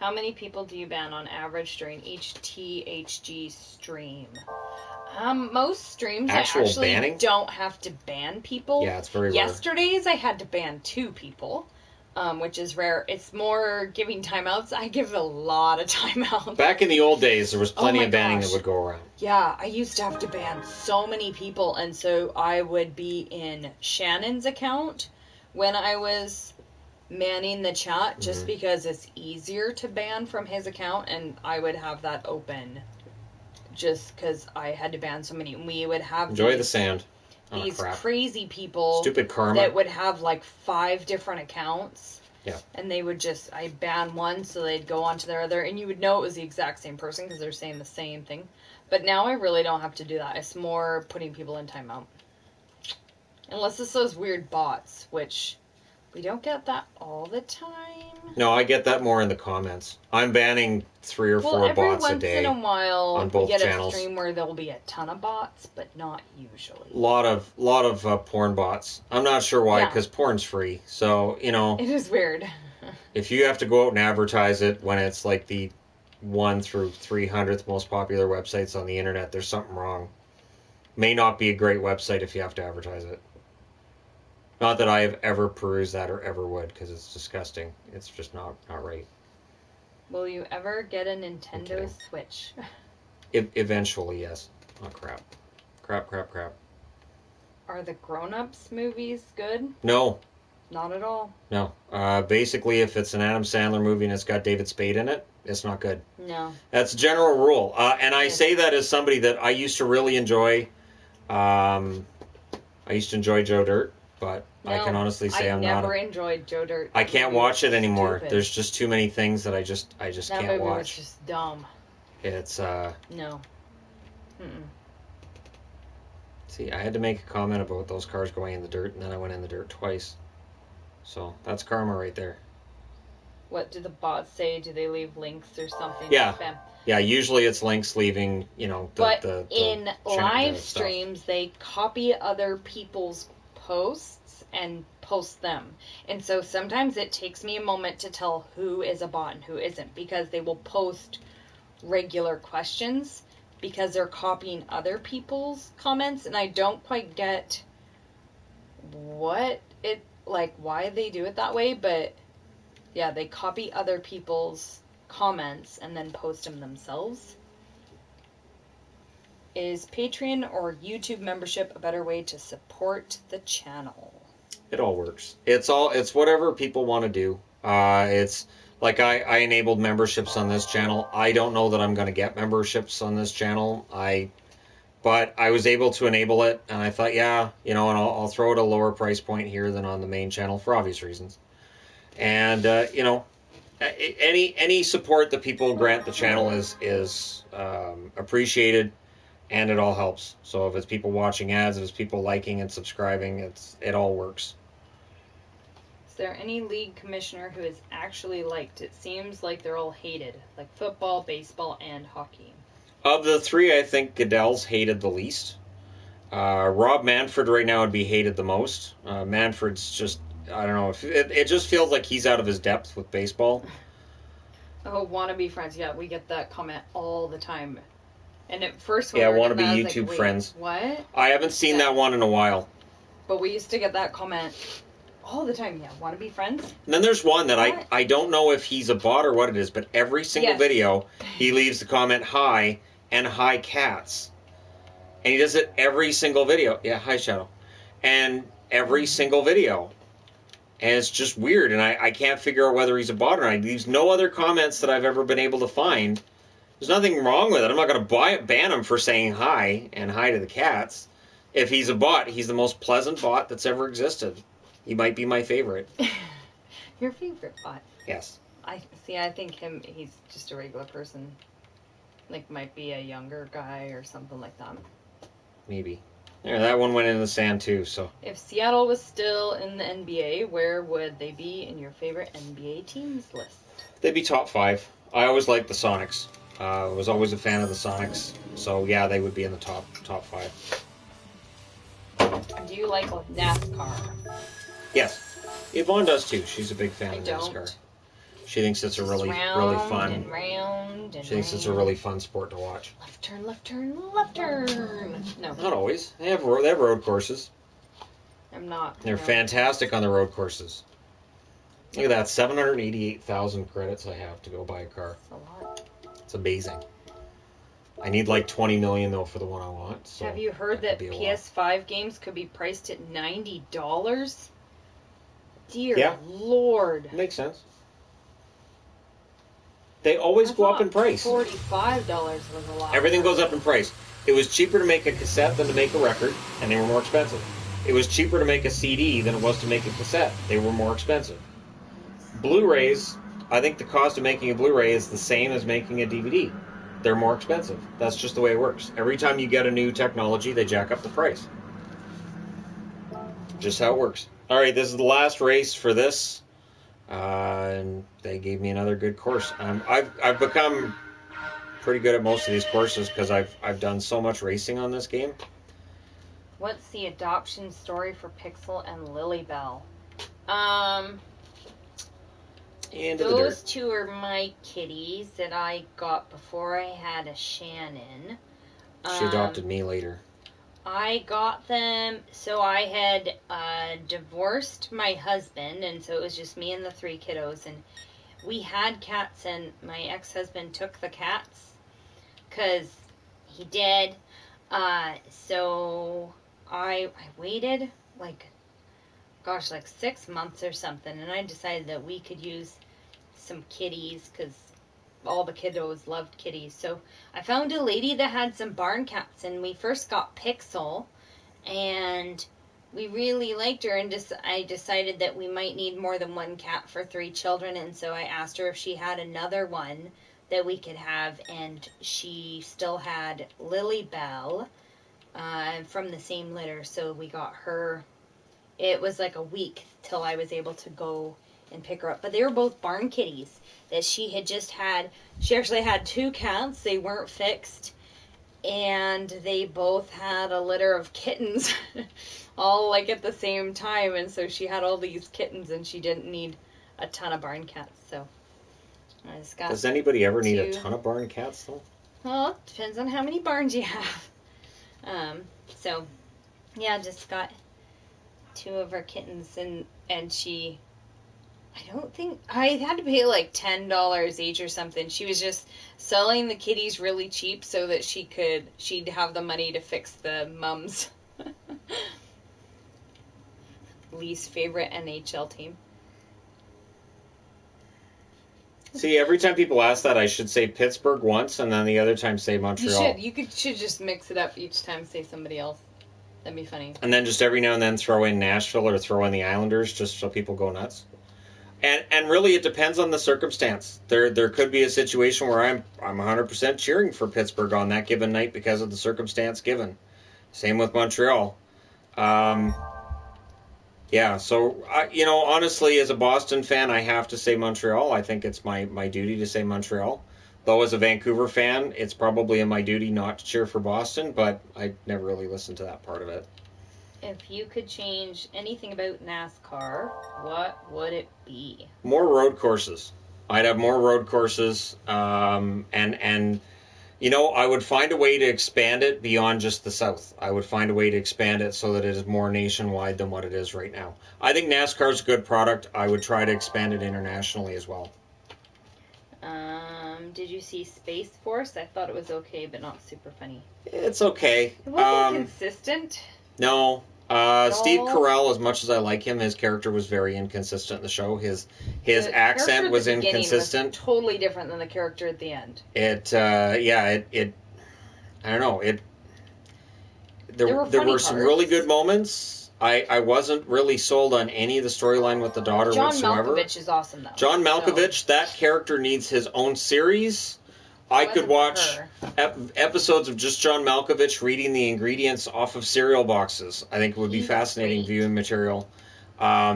How many people do you ban on average during each THG stream? Most streams actually banning? Don't have to ban people. Yeah, it's very rare. Yesterday's I had to ban 2 people, which is rare. It's more giving timeouts. I give a lot of timeouts. Back in the old days, there was plenty of banning that would go around. Yeah, I used to have to ban so many people, and so I would be in Shannon's account when I was manning the chat, just because it's easier to ban from his account, and I would have that open just because I had to ban so many. We would have enjoy the sand. these crazy people stupid karma that would have like 5 different accounts. Yeah. And they would just, I ban one, so they'd go on to their other, and you would know it was the exact same person because they're saying the same thing. But now I really don't have to do that. It's more putting people in timeout. Unless it's those weird bots, which we don't get that all the time. No, I get that more in the comments. I'm banning 3 or 4 bots a day. Every once in a while, on both we get channels. a stream where there'll be a ton of bots, but not usually. Lot of porn bots. I'm not sure why, because porn's free. So, you know. It is weird. If you have to go out and advertise it when it's like the 1 through 300th most popular websites on the internet, there's something wrong. May not be a great website if you have to advertise it. Not that I have ever perused that or ever would, because it's disgusting. It's just not right. Will you ever get a Nintendo Switch? Eventually, yes. Oh, crap. Crap. Are the grown-ups movies good? No. Not at all. No. Basically, if it's an Adam Sandler movie and it's got David Spade in it, it's not good. No. That's a general rule. And I say that as somebody that I used to really enjoy. I used to enjoy Joe Dirt. But no, I can honestly say I'm not. I never enjoyed Joe Dirt. I can't watch it anymore. Stupid. There's just too many things that I just can't watch. That movie was just dumb. It's No. See, I had to make a comment about those cars going in the dirt, and then I went in the dirt twice. So that's karma right there. What do the bots say? Do they leave links or something? Yeah. Yeah, usually it's links leaving, But in live streams, they copy other people's posts and post them, and so sometimes it takes me a moment to tell who is a bot and who isn't, because they will post regular questions because they're copying other people's comments, and I don't quite get why they do it that way, but yeah, they copy other people's comments and then post them themselves. Is Patreon or YouTube membership a better way to support the channel? It all works. It's whatever people want to do. It's like I enabled memberships on this channel. I don't know that I'm going to get memberships on this channel. But I was able to enable it, and I thought, and I'll throw it a lower price point here than on the main channel for obvious reasons. And any support that people grant the channel is appreciated. And it all helps. So if it's people watching ads, if it's people liking and subscribing, it all works. Is there any league commissioner who is actually liked? It seems like they're all hated, like football, baseball, and hockey. Of the 3, I think Goodell's hated the least. Rob Manfred right now would be hated the most. Manfred's just, I don't know, it just feels like he's out of his depth with baseball. Oh, wannabe friends. Yeah, we get that comment all the time. And at first, wannabe YouTube friends. What? I haven't seen that one in a while. But we used to get that comment all the time. Yeah, wannabe friends. And then there's one that I don't know if he's a bot or what it is, but every single video he leaves the comment hi and hi cats, and he does it every single video. Yeah, hi Shadow, and every single video. And it's just weird, and I can't figure out whether he's a bot or not. He leaves no other comments that I've ever been able to find. There's nothing wrong with it. I'm not going to ban him for saying hi and hi to the cats. If he's a bot, he's the most pleasant bot that's ever existed. He might be my favorite. Your favorite bot? Yes. I think he's just a regular person. Like, might be a younger guy or something like that. Maybe. Yeah, that one went in the sand too, so. If Seattle was still in the NBA, where would they be in your favorite NBA teams list? They'd be top 5. I always liked the Sonics. I was always a fan of the Sonics. So, yeah, they would be in the top 5. Do you like NASCAR? Yes. Yvonne does too. She's a big fan of NASCAR. She thinks it's a really fun. And round and she thinks it's a really fun sport to watch. Left turn, left turn, left turn. No. Not always. They have road courses. They're fantastic on the road courses. Look at that, 788,000 credits I have to go buy a car. That's a lot. It's amazing. I need like 20 million though for the one I want. So have you heard that PS5 games could be priced at $90? Dear Lord. Makes sense. They always go up in price. $45 was a lot. Everything goes up in price. It was cheaper to make a cassette than to make a record, and they were more expensive. It was cheaper to make a CD than it was to make a cassette. They were more expensive. Blu-rays, I think the cost of making a Blu-ray is the same as making a DVD. They're more expensive. That's just the way it works. Every time you get a new technology, they jack up the price. Just how it works. All right, this is the last race for this. And they gave me another good course. I've become pretty good at most of these courses because I've done so much racing on this game. What's the adoption story for Pixel and Lilybell? Those two are my kitties that I got before I had a Shannon. She adopted me later. I got them, so I had divorced my husband, and so it was just me and the 3 kiddos, and we had cats, and my ex-husband took the cats, because he did, so I waited, like 6 months or something, and I decided that we could use some kitties, because all the kiddos loved kitties. So I found a lady that had some barn cats, and we first got Pixel, and we really liked her, and I decided that we might need more than 1 cat for 3 children, and so I asked her if she had another one that we could have, and she still had Lilybell from the same litter, so we got her. It was like a week till I was able to go and pick her up. But they were both barn kitties that she had just had. She actually had 2 cats. They weren't fixed. And they both had a litter of kittens all like at the same time. And so she had all these kittens and she didn't need a ton of barn cats. So I just got. Does anybody ever need a ton of barn cats though? Well, it depends on how many barns you have. So yeah, just got 2 of her kittens and she. I don't think I had to pay like $10 each or something. She was just selling the kitties really cheap so that she'd have the money to fix the mom's least favorite NHL team. See, every time people ask that, I should say Pittsburgh once, and then the other time say Montreal. You should just mix it up each time. Say somebody else. That'd be funny. And then just every now and then throw in Nashville or throw in the Islanders, just so people go nuts. And really, it depends on the circumstance. There could be a situation where I'm 100% cheering for Pittsburgh on that given night because of the circumstance given. Same with Montreal. Yeah, so, honestly, as a Boston fan, I have to say Montreal. I think it's my duty to say Montreal. Though as a Vancouver fan, it's probably in my duty not to cheer for Boston, but I never really listened to that part of it. If you could change anything about NASCAR, what would it be? More road courses. I'd have more road courses, and I would find a way to expand it beyond just the South. I would find a way to expand it so that it is more nationwide than what it is right now. I think NASCAR is a good product. I would try to expand it internationally as well. Did you see Space Force? I thought it was okay, but not super funny. It's okay. It wasn't consistent. No. Steve Carell, as much as I like him, his character was very inconsistent in the show. His accent was inconsistent. Was totally different than the character at the end. I don't know. There were some really good moments. I wasn't really sold on any of the storyline with the daughter whatsoever. John Malkovich is awesome, though. John Malkovich, that character needs his own series. I could watch episodes of just John Malkovich reading the ingredients off of cereal boxes. I think it would be fascinating viewing material.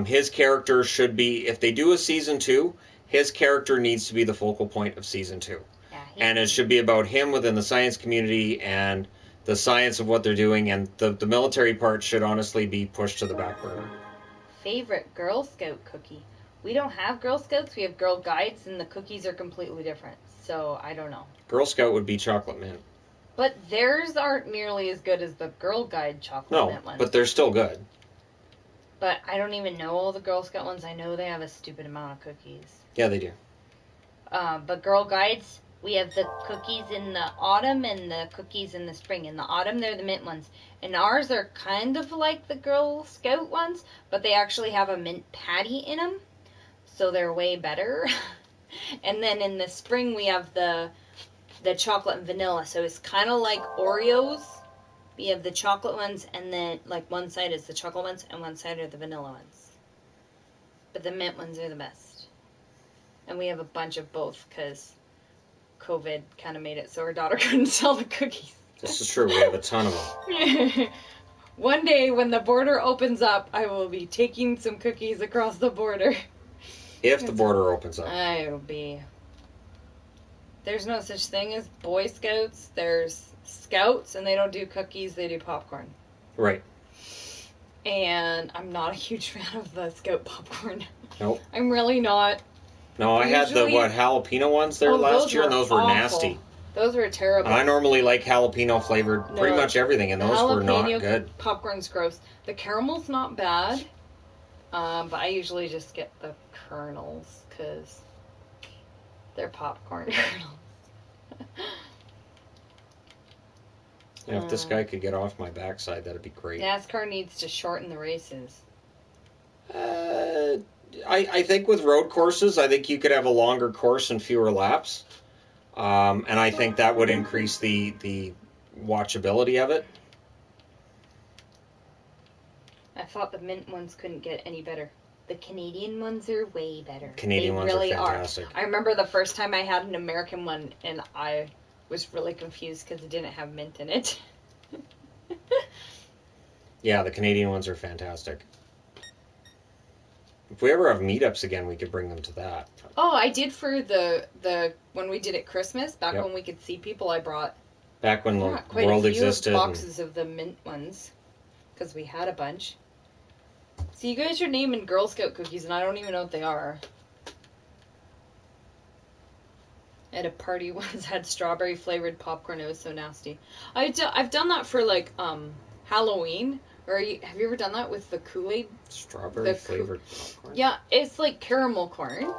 His character should be, if they do a season 2, his character needs to be the focal point of season 2. Yeah, and it should be about him within the science community and the science of what they're doing, and the military part should honestly be pushed to the back burner. Favorite Girl Scout cookie? We don't have Girl Scouts, we have Girl Guides, and the cookies are completely different. So, I don't know. Girl Scout would be chocolate mint. But theirs aren't nearly as good as the Girl Guide chocolate mint ones. No, but they're still good. But I don't even know all the Girl Scout ones. I know they have a stupid amount of cookies. Yeah, they do. But Girl Guides, we have the cookies in the autumn and the cookies in the spring. In the autumn, they're the mint ones. And ours are kind of like the Girl Scout ones, but they actually have a mint patty in them. So they're way better. And then in the spring, we have the the chocolate and vanilla. So it's kind of like Oreos. We have the chocolate ones, and then like one side is the chocolate ones, and one side are the vanilla ones. But the mint ones are the best. And we have a bunch of both because COVID kind of made it so our daughter couldn't sell the cookies. This is true. We have a ton of them. One day when the border opens up, I will be taking some cookies across the border. If the border opens up. I will be. There's no such thing as Boy Scouts. There's Scouts, and they don't do cookies, they do popcorn. Right. And I'm not a huge fan of the Scout popcorn. Nope. I'm really not. No, I had the, jalapeno ones there last year, and those were nasty. Those were terrible. And I normally like jalapeno flavored pretty much everything, and those were not good. Popcorn's gross. The caramel's not bad, but I usually just get the kernels, because they're popcorn kernels. If this guy could get off my backside, that'd be great. NASCAR needs to shorten the races. I think with road courses, I think you could have a longer course and fewer laps. And I think that would increase the watchability of it. I thought the mint ones couldn't get any better. The Canadian ones are way better. Canadian ones are fantastic. I remember the first time I had an American one, and I was really confused because it didn't have mint in it. Yeah, the Canadian ones are fantastic. If we ever have meetups again, we could bring them to that. Oh, I did for the when we did it Christmas, back when we could see people, I brought back when the world existed. Boxes of the mint ones, because we had a bunch. So you guys are naming Girl Scout cookies, and I don't even know what they are. At a party once had strawberry flavored popcorn. It was so nasty. I've done that for like Halloween. Or have you ever done that with the Kool-Aid? Strawberry flavored popcorn? Yeah, it's like caramel corn.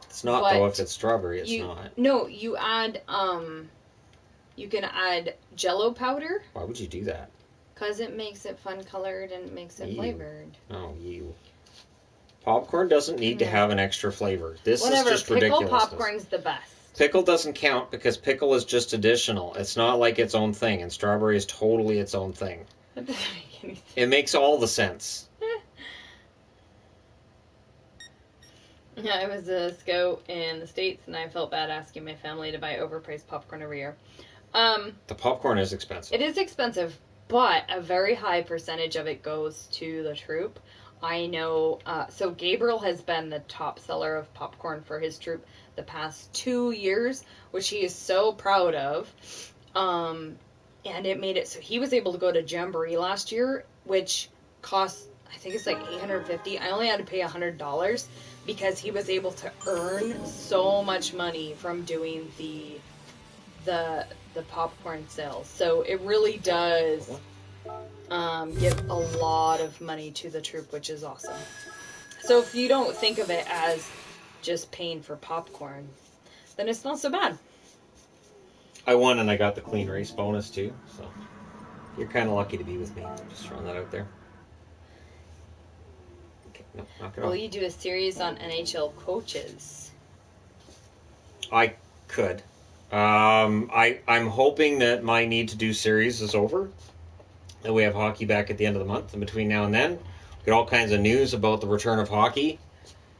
It's not, though, if it's strawberry, it's not. No, you add, you can add Jell-O powder. Why would you do that? Because it makes it fun colored and it makes it flavored. Oh, you. Popcorn doesn't need to have an extra flavor. This is just ridiculous. Pickle popcorn's the best. Pickle doesn't count because pickle is just additional. It's not like its own thing, and strawberry is totally its own thing. That doesn't make any sense. It makes all the sense. Yeah, I was a scout in the States, and I felt bad asking my family to buy overpriced popcorn every year. The popcorn is expensive. It is expensive, but a very high percentage of it goes to the troop. I know, so Gabriel has been the top seller of popcorn for his troop the past 2 years, which he is so proud of. And it made it so he was able to go to Jamboree last year, which cost, I think it's like $850. I only had to pay $100 because he was able to earn so much money from doing the popcorn sales. So it really does give a lot of money to the troop, which is awesome. So if you don't think of it as just paying for popcorn, then it's not so bad. I won and I got the clean race bonus too, so you're kind of lucky to be with me. Just throwing that out there. Okay, no, knock it off. Will you do a series on NHL coaches? I could. I'm hoping that my need to do series is over. That we have hockey back at the end of the month, and between now and then, we get all kinds of news about the return of hockey.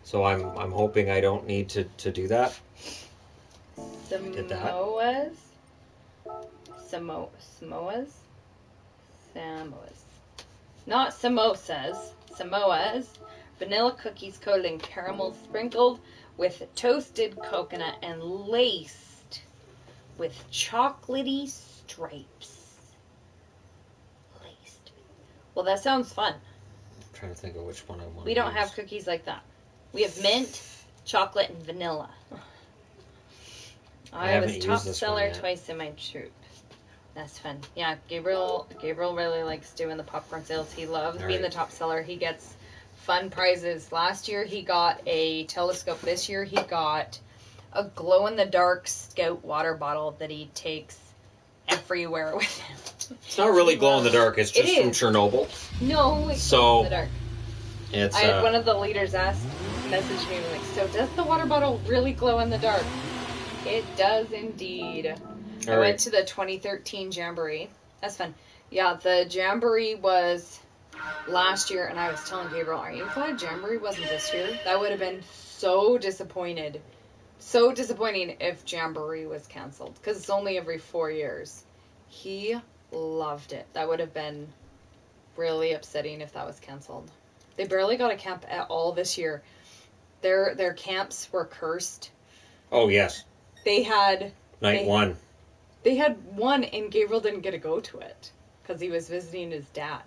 So I'm hoping I don't need to do that. Samoas? Not samosas. Samoas. Vanilla cookies coated in caramel sprinkled with toasted coconut and laced with chocolatey stripes. Laced. Well, that sounds fun. I'm trying to think of which one I want. We don't have cookies like that. We have mint, chocolate, and vanilla. I was top seller twice in my troop. That's fun. Yeah, Gabriel really likes doing the popcorn sales. He loves being the top seller. He gets fun prizes. Last year he got a telescope. This year he got a glow-in-the-dark Scout water bottle that he takes everywhere with him. It's not really glow-in-the-dark. It's just from Chernobyl. No, it's glow-in-the-dark. I had one of the leaders message me like, so does the water bottle really glow in the dark? It does indeed. I went to the 2013 Jamboree. That's fun. Yeah, the Jamboree was last year, and I was telling Gabriel, aren't you glad Jamboree wasn't this year? That would have been so disappointed. So disappointing if Jamboree was canceled, because it's only every 4 years. He loved it. That would have been really upsetting if that was canceled. They barely got a camp at all this year. Their camps were cursed. Oh, yes. They had... Night one. They had one, and Gabriel didn't get to go to it, because he was visiting his dad.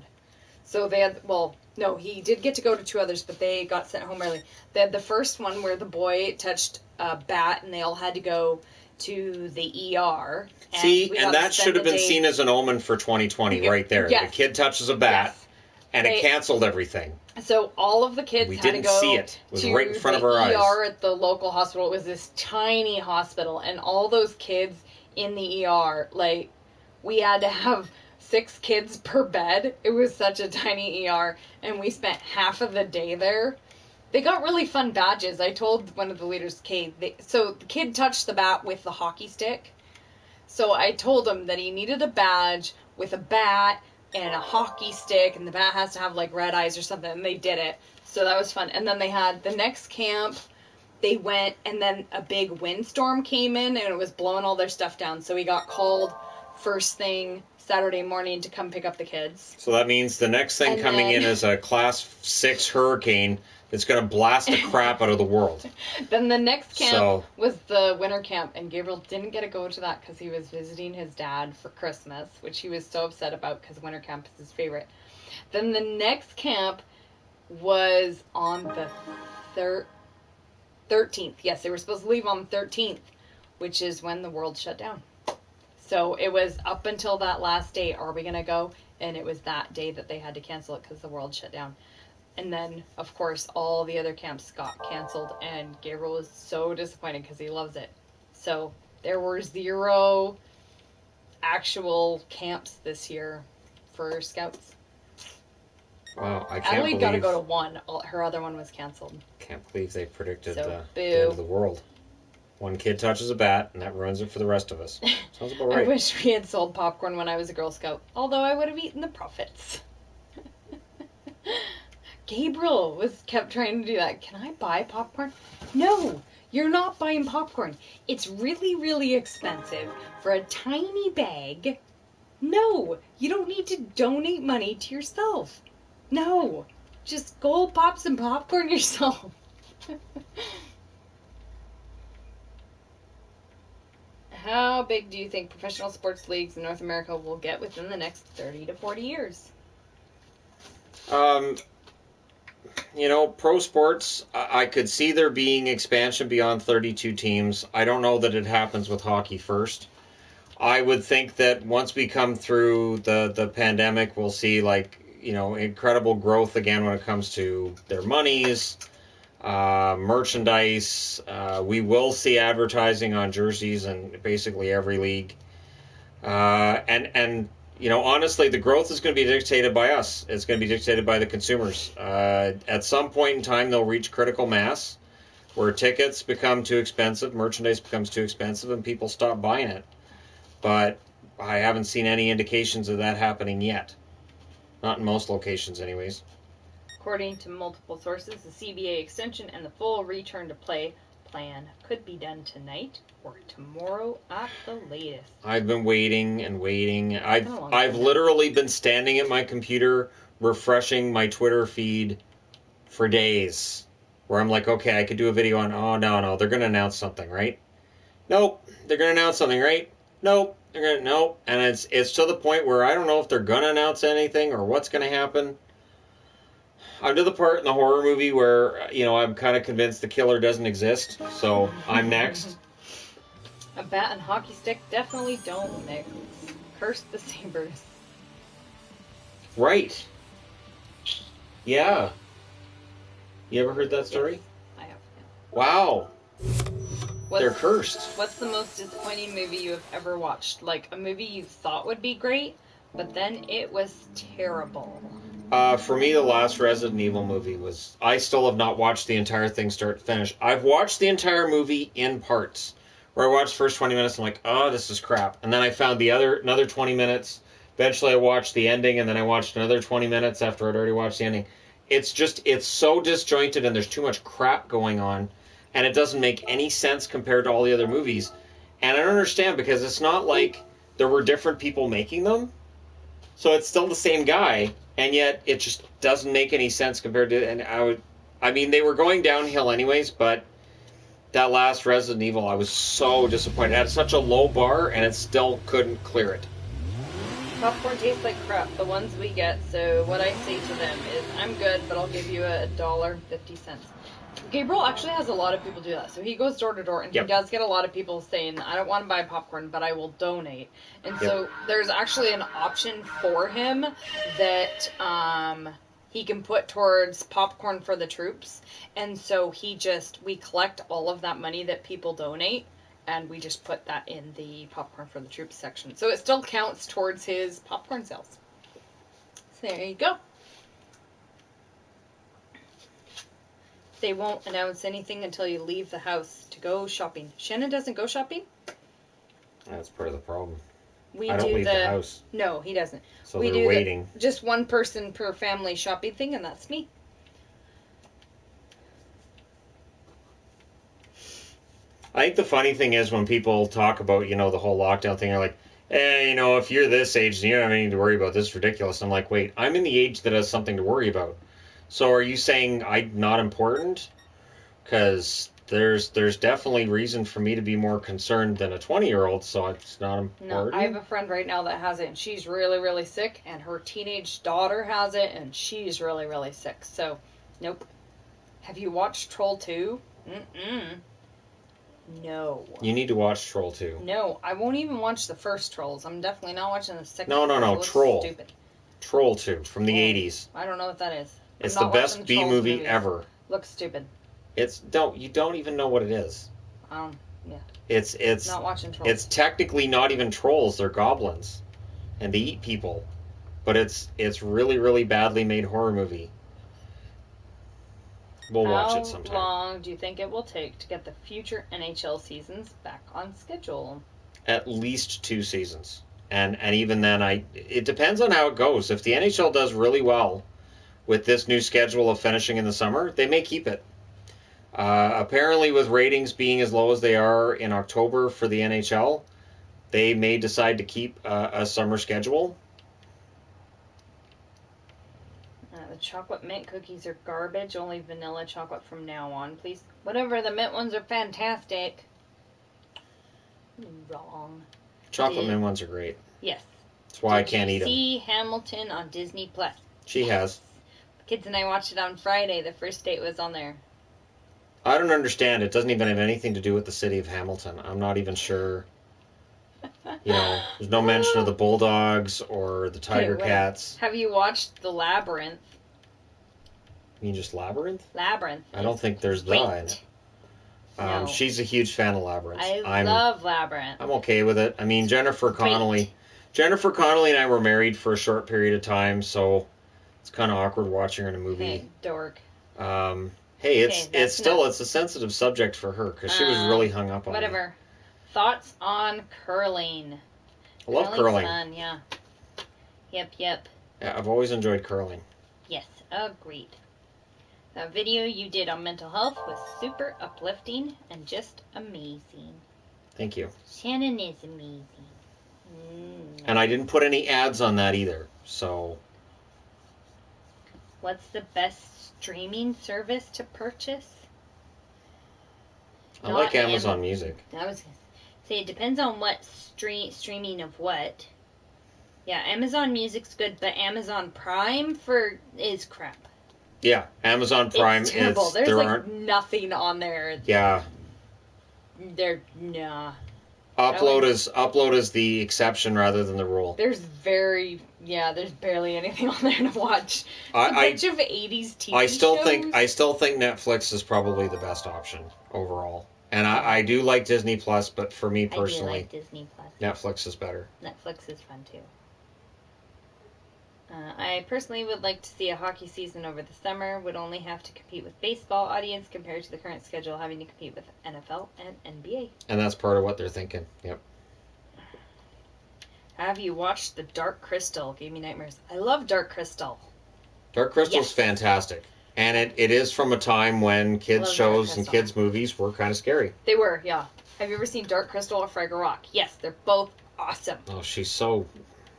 So they had... Well, no, he did get to go to 2 others, but they got sent home early. They had the first one where the boy touched a bat, and they all had to go to the ER. And that should have been seen as an omen for 2020 right there. Yes. The kid touches a bat, and it canceled everything. So all of the kids had to go see it. It was right in front of our eyes. ER at the local hospital. It was this tiny hospital, and all those kids in the ER, like, we had to have 6 kids per bed. It was such a tiny ER, and we spent half of the day there. They got really fun badges. I told one of the leaders, so the kid touched the bat with the hockey stick. So I told him that he needed a badge with a bat and a hockey stick, and the bat has to have, like, red eyes or something, and they did it. So that was fun. And then they had the next camp, they went, and then a big windstorm came in, and it was blowing all their stuff down. So we got called first thing Saturday morning to come pick up the kids. So that means the next thing coming in is a Class 6 hurricane that's going to blast the crap out of the world. Then the next camp was the winter camp, and Gabriel didn't get to go to that because he was visiting his dad for Christmas, which he was so upset about because winter camp is his favorite. Then the next camp was on the 13th. Yes, they were supposed to leave on the 13th, which is when the world shut down. So it was up until that last day, are we going to go? And it was that day that they had to cancel it because the world shut down. And then, of course, all the other camps got canceled, and Gabriel was so disappointed because he loves it. So there were 0 actual camps this year for Scouts. Wow, I can't Adelaide got to go to 1. Her other one was canceled. Can't believe they predicted the end of the world. One kid touches a bat, and that ruins it for the rest of us. Sounds about right. I wish we had sold popcorn when I was a Girl Scout, although I would have eaten the profits. Gabriel kept trying to do that. Can I buy popcorn? No, you're not buying popcorn. It's really, really expensive for a tiny bag. No, you don't need to donate money to yourself. No, just go pop some popcorn yourself. How big do you think professional sports leagues in North America will get within the next 30 to 40 years? Pro sports, I could see there being expansion beyond 32 teams. I don't know that it happens with hockey first. I would think that once we come through the pandemic, we'll see, incredible growth again when it comes to their monies, merchandise. We will see advertising on jerseys in basically every league. Honestly, the growth is going to be dictated by us. It's going to be dictated by the consumers. At some point in time, they'll reach critical mass where tickets become too expensive, merchandise becomes too expensive, and people stop buying it. But I haven't seen any indications of that happening yet. Not in most locations, anyways. According to multiple sources, the CBA extension and the full return to play plan could be done tonight or tomorrow at the latest. I've been waiting and waiting. I've literally been standing at my computer refreshing my Twitter feed for days, where I'm like, okay, I could do a video on, oh no, they're going to announce something, right? Nope, they're going to announce something, right? Nope, nope. And it's to the point where I don't know if they're going to announce anything or what's going to happen. I'm to the part in the horror movie where, I'm kind of convinced the killer doesn't exist, so I'm next. A bat and hockey stick definitely don't mix. Curse the Sabres. Right. Yeah. You ever heard that story? Yes, I have. Yeah. Wow. They're cursed. What's the most disappointing movie you have ever watched? Like a movie you thought would be great, but then it was terrible. For me, the last Resident Evil movie was... I still have not watched the entire thing start to finish. I've watched the entire movie in parts. where I watched the first 20 minutes, I'm like, oh, this is crap. And then I found another 20 minutes. Eventually I watched the ending, and then I watched another 20 minutes after I'd already watched the ending. It's so disjointed, and there's too much crap going on, and it doesn't make any sense compared to all the other movies. And I don't understand, because it's not like there were different people making them. So it's still the same guy, and yet it just doesn't make any sense compared to... And I mean, they were going downhill anyways, but that last Resident Evil, I was so disappointed. It had such a low bar, and it still couldn't clear it. Popcorn tastes like crap, the ones we get, so what I say to them is, I'm good, but I'll give you $1.50. Gabriel actually has a lot of people do that, so he goes door to door, and he does get a lot of people saying, I don't want to buy popcorn, but I will donate. And so there's actually an option for him that he can put towards popcorn for the troops, and so we collect all of that money that people donate, and we just put that in the popcorn for the troops section. So it still counts towards his popcorn sales. So there you go. They won't announce anything until you leave the house to go shopping. Shannon doesn't go shopping? That's part of the problem. I don't leave the house. No, he doesn't. So they're waiting. Just one person per family shopping thing, and that's me. I think the funny thing is when people talk about, the whole lockdown thing, they're like, if you're this age, you don't have anything to worry about. This is ridiculous. I'm like, wait, I'm in the age that has something to worry about. So are you saying I'm not important? Because there's definitely reason for me to be more concerned than a 20-year-old, so it's not important. No, I have a friend right now that has it, and she's really, really sick, and her teenage daughter has it, and she's really, really sick. So, nope. Have you watched Troll 2? Mm-mm. No. You need to watch Troll 2. No, I won't even watch the first Trolls. I'm definitely not watching the second. No, Troll. Stupid. Troll 2 from the 80s. I don't know what that is. It's the best B movie ever. Looks stupid. You don't even know what it is. Yeah. It's not watching Trolls. It's technically not even trolls, they're goblins. And they eat people. But it's really, really badly made horror movie. We'll watch it sometime. How long do you think it will take to get the future NHL seasons back on schedule? At least 2 seasons. And even then, it depends on how it goes. If the NHL does really well with this new schedule of finishing in the summer, they may keep it. Apparently, with ratings being as low as they are in October for the NHL, they may decide to keep a summer schedule. The chocolate mint cookies are garbage. Only vanilla chocolate from now on, please. Whatever, the mint ones are fantastic. Wrong. Chocolate mint ones are great. Yes. That's why I can't eat them. See Hamilton on Disney Plus. She has. Kids and I watched it on Friday. The first date was on there. I don't understand. It doesn't even have anything to do with the city of Hamilton. I'm not even sure. There's no mention of the Bulldogs or the Tiger Cats. Have you watched The Labyrinth? You mean just Labyrinth? Labyrinth. I don't think there's the in it. No. She's a huge fan of Labyrinth. I love Labyrinth. I'm okay with it. I mean, Jennifer Connelly and I were married for a short period of time, so it's kind of awkward watching her in a movie. Hey, dork. It's still a sensitive subject for her because she was really hung up on it. Whatever. Thoughts on curling? I love curling. Fun, yeah. Yep. Yeah, I've always enjoyed curling. Yes, agreed. That video you did on mental health was super uplifting and just amazing. Thank you. Shannon is amazing. And I didn't put any ads on that either, so... What's the best streaming service to purchase? I like Amazon Music. I was going to say, it depends on what streaming of what. Yeah, Amazon Music's good, but Amazon Prime is crap. Yeah, Amazon Prime it's terrible. is... There's nothing on there. Yeah. Nah. Upload is the exception rather than the rule. There's barely anything on there to watch. It's a bunch of 80s TV shows. I still think Netflix is probably the best option overall. And I do like Disney Plus, but for me personally, I do like Disney Plus. Netflix is better. Netflix is fun too. I personally would like to see a hockey season over the summer. Would only have to compete with baseball audience compared to the current schedule having to compete with NFL and NBA. And that's part of what they're thinking. Yep. Have you watched The Dark Crystal? Gave me nightmares. I love Dark Crystal. Dark Crystal's fantastic. And it is from a time when kids' shows and kids' movies were kind of scary. They were, yeah. Have you ever seen Dark Crystal or Fraggle Rock? Yes, they're both awesome. Oh, she's so...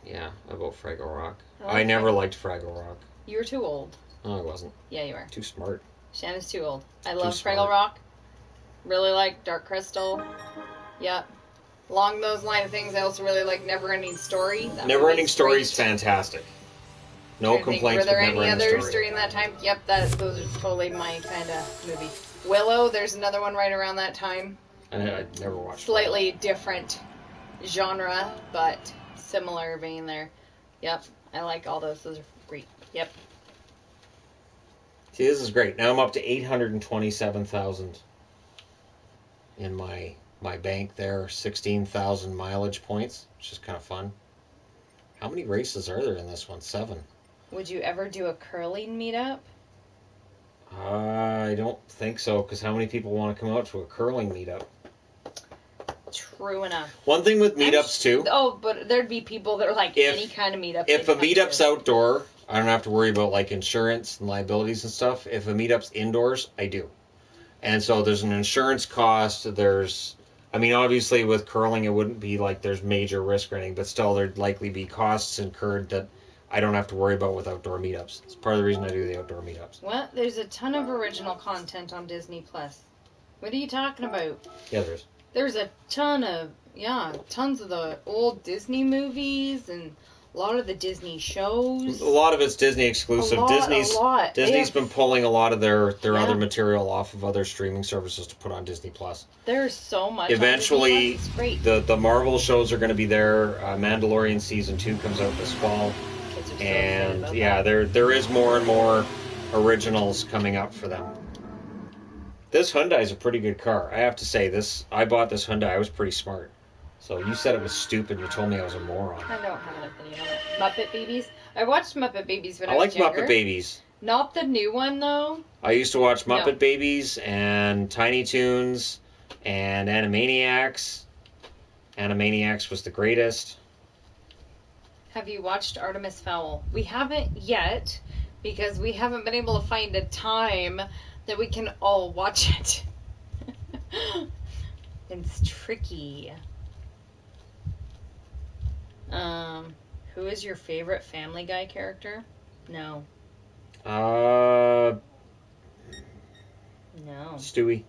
Yeah, about Fraggle Rock. I never liked Fraggle Rock. You were too old. No, I wasn't. Yeah, you were. Too smart. Shanna's too old. I love Fraggle Rock. Really like Dark Crystal. Yep. Along those line of things, I also really like Neverending Story. Neverending Story is fantastic. No complaints with Neverending Story. Were there any others during that time? Yep, those are totally my kind of movie. Willow, there's another one right around that time. I never watched Slightly different genre, but similar vein there. Yep, I like all those. Those are great. Yep. See, this is great. Now I'm up to 827,000 in my bank there. 16,000 mileage points, which is kind of fun. How many races are there in this one? 7. Would you ever do a curling meetup? I don't think so, because how many people want to come out to a curling meetup? True enough. One thing with meetups, too... Oh, but there'd be people that are like, any kind of meetup. If a meetup's outdoor, I don't have to worry about, like, insurance and liabilities and stuff. If a meetup's indoors, I do. And so there's an insurance cost, there's... I mean, obviously, with curling, it wouldn't be like there's major risk or anything, but still, there'd likely be costs incurred that I don't have to worry about with outdoor meetups. It's part of the reason I do the outdoor meetups. What? There's a ton of original content on Disney+. What are you talking about? Yeah, there is. There's a ton of, tons of the old Disney movies and a lot of the Disney shows. A lot of it's Disney exclusive. Disney's been pulling a lot of their other material off of other streaming services to put on Disney+. There's so much. Eventually, the Marvel shows are going to be there. Mandalorian Season 2 comes out this fall. And there is more and more originals coming up for them. This Hyundai is a pretty good car. I have to say, I bought this Hyundai. I was pretty smart. So you said it was stupid. You told me I was a moron. I don't have an opinion on it. Muppet Babies. I watched Muppet Babies when I was younger. I like Muppet Babies. Not the new one, though. I used to watch Muppet Babies and Tiny Toons and Animaniacs. Animaniacs was the greatest. Have you watched Artemis Fowl? We haven't yet, because we haven't been able to find a time that we can all watch it. It's tricky. Who is your favorite Family Guy character? No. No. Stewie.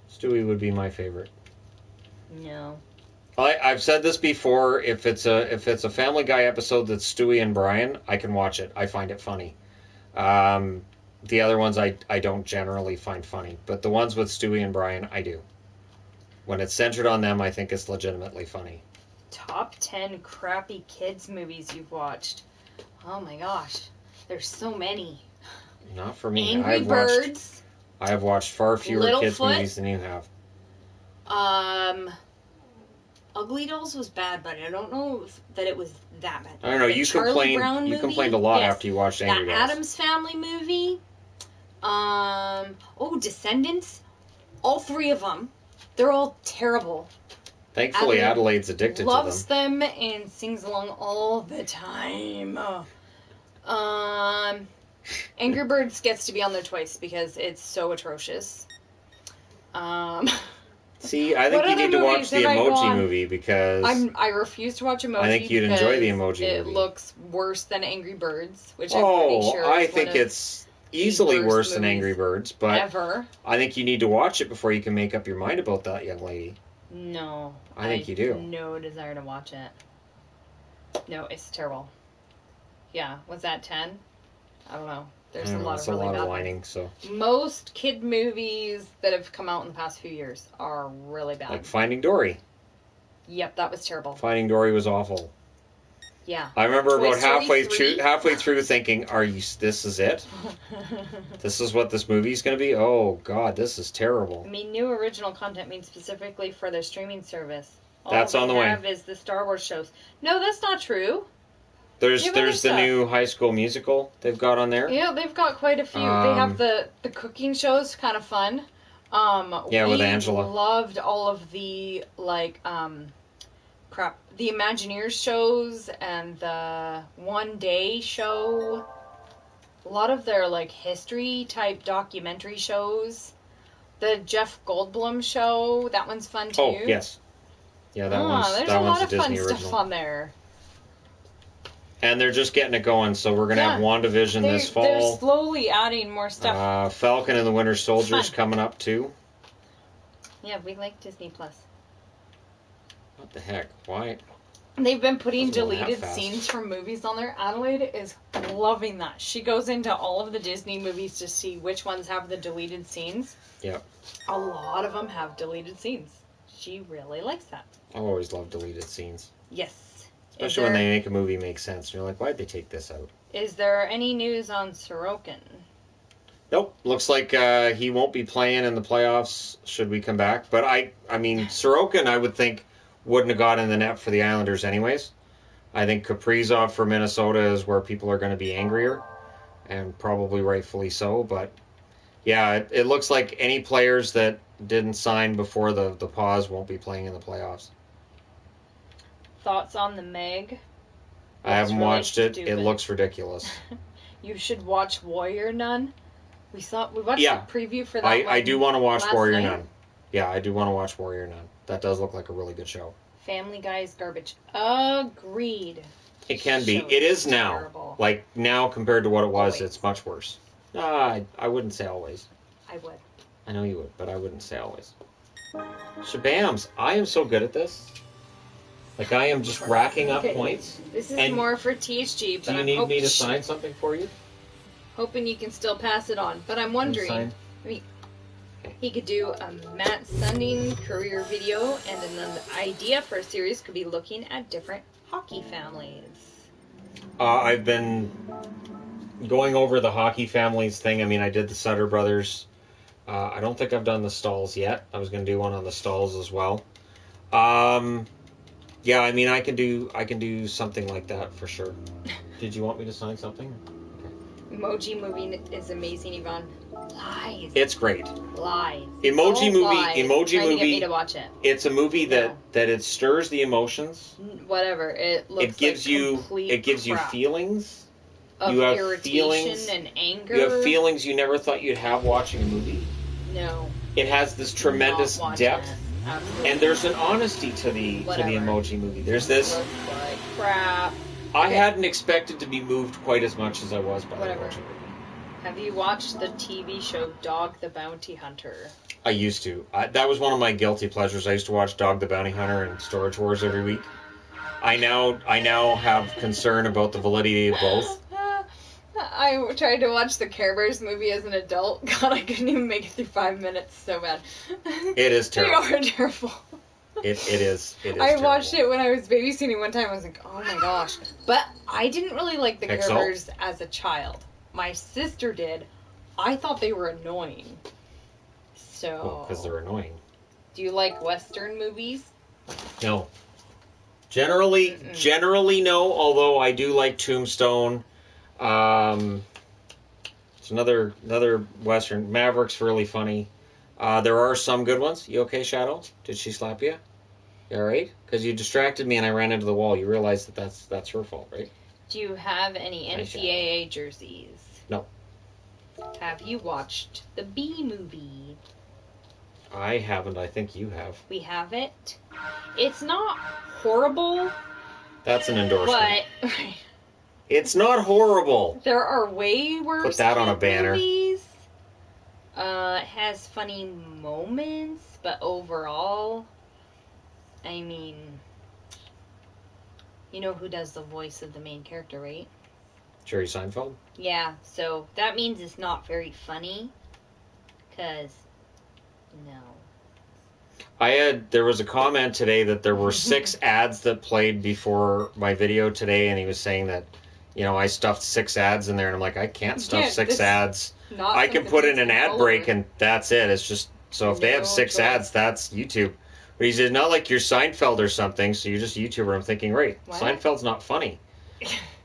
Stewie would be my favorite. No. I've said this before. If it's a Family Guy episode that's Stewie and Brian, I can watch it. I find it funny. The other ones I don't generally find funny, but the ones with Stewie and Brian, I do. When it's centered on them, I think it's legitimately funny. Top 10 crappy kids movies you've watched. Oh my gosh, there's so many. Not for me. Angry Birds. I have watched far fewer kids movies than you have. Ugly Dolls was bad, but I don't know that it was that bad. I don't know. You complained a lot after you watched Angry Dolls. That Addams Family movie. Descendants. All 3 of them. They're all terrible. Thankfully, Adelaide's addicted to them. Loves them and sings along all the time. Angry Birds gets to be on there twice because it's so atrocious. See, I think you need to watch the Emoji Movie because... I refuse to watch Emoji. I think you'd enjoy the Emoji Movie. It looks worse than Angry Birds, which I'm pretty sure I think it's easily worse than Angry Birds, but ever. I think you need to watch it before you can make up your mind about that young lady. No. I think you do. No desire to watch it. No, it's terrible. Yeah, was that 10? I don't know. There's a lot of really bad whining, so. Most kid movies that have come out in the past few years are really bad. Like Finding Dory. Yep, that was terrible. Finding Dory was awful. Yeah. I remember about halfway through thinking, this is it? This is what this movie's going to be? Oh, God, this is terrible. I mean, new original content means specifically for their streaming service. That's on the way. All they have is the Star Wars shows. No, that's not true. There's Yeah, but the stuff. new High School Musical they've got on there. Yeah, they've got quite a few. They have the cooking shows, kind of fun. Yeah, with Angela. We loved all of the the Imagineers shows and the One Day show. A lot of their like history type documentary shows. The Jeff Goldblum show, that one's fun too. Oh yes, yeah, that one's there's that a one's lot of Disney fun original. stuff on there. And they're just getting it going, so we're gonna have WandaVision this fall. They're slowly adding more stuff. Falcon and the Winter Soldier's coming up too. Yeah, we like Disney Plus. What the heck? Why? They've been putting Doesn't go that deleted fast. scenes from movies on there. Adelaide is loving that. She goes into all of the Disney movies to see which ones have the deleted scenes. Yep. A lot of them have deleted scenes. She really likes that. I've always loved deleted scenes. Yes. Especially when they make a movie make sense. You're like, why'd they take this out? Is there any news on Sorokin? Nope. Looks like he won't be playing in the playoffs should we come back. But I mean, Sorokin, I would think, wouldn't have got in the net for the Islanders anyways. I think Kaprizov for Minnesota is where people are going to be angrier, and probably rightfully so. But yeah, it looks like any players that didn't sign before the pause won't be playing in the playoffs. Thoughts on the Meg? I haven't really watched it. stupid. It looks ridiculous. You should watch Warrior Nun. We watched Yeah. the preview for that I do want to watch last Warrior night. Nun. Yeah, I do want to watch Warrior Nun. That does look like a really good show. Family Guy's garbage. Agreed. It can be. Show It is now. terrible. Like, now compared to what it was, Always. it's much worse. I wouldn't say always. I would. I know you would, but I wouldn't say always. Shabams, I am so good at this. Like, I am just racking up Okay. points. This is And more for THG, but Do you I'm need me to sign something for you? hoping you can still pass it on. But I'm wondering, Sign? he could do a Matt Sundin career video, and then the idea for a series could be looking at different hockey families. I've been going over the hockey families thing. I mean, I did the Sutter brothers. I don't think I've done the Stalls yet. I was going to do one on the Stalls as well. Yeah, I mean, I can do something like that for sure. Did you want me to sign something? Emoji Movie is amazing, Yvonne. Lies. It's great. Lies. Emoji Don't Movie. lie. Emoji Trying to get me Movie. to watch it. It's a movie that it stirs the emotions. Whatever. It looks It gives like you complete you feelings. of you have irritation feelings. and anger. You have feelings you never thought you'd have watching a movie. No. It has this tremendous Not watch depth. it. Absolutely. And there's an honesty to the Whatever. Emoji Movie. There's this. Looks like crap. I Okay. hadn't expected to be moved quite as much as I was by Whatever. the Emoji Movie. Have you watched the TV show Dog the Bounty Hunter? I used to. That was one of my guilty pleasures. I used to watch Dog the Bounty Hunter and Storage Wars every week. I now have concern about the validity of both. I tried to watch the Care Bears movie as an adult. God, I couldn't even make it through 5 minutes. So bad. It is terrible. They are terrible. It is. I watched it when I was babysitting one time. I was like, oh my gosh. But I didn't really like the Care Pixel? Bears as a child. My sister did. I thought they were annoying. So. Because they're annoying. Do you like Western movies? No. Generally no. Although I do like Tombstone. It's another Western. Maverick's really funny. There are some good ones. You okay, Shadow? Did she slap you? You all right? Because you distracted me and I ran into the wall. You realize that's her fault, right? Do you have any NCAA jerseys? No. Have you watched the Bee Movie? I haven't. I think you have. We have it. It's not horrible, That's an endorsement. but It's not horrible. there are way worse. Put that on a banner. Movies. It has funny moments, but overall, I mean, you know who does the voice of the main character, right? Jerry Seinfeld? Yeah, so that means it's not very funny, 'cause, no. There was a comment today that there were 6 ads that played before my video today, and he was saying that, I stuffed 6 ads in there, and I'm like, I can't stuff Yeah, 6 ads. Not I can something put in that's an ad all break, over. and that's it. It's just, so if they have No 6 choice. ads, that's YouTube. But he said, not like you're Seinfeld or something, so you're just a YouTuber. I'm thinking, right, What? Seinfeld's not funny.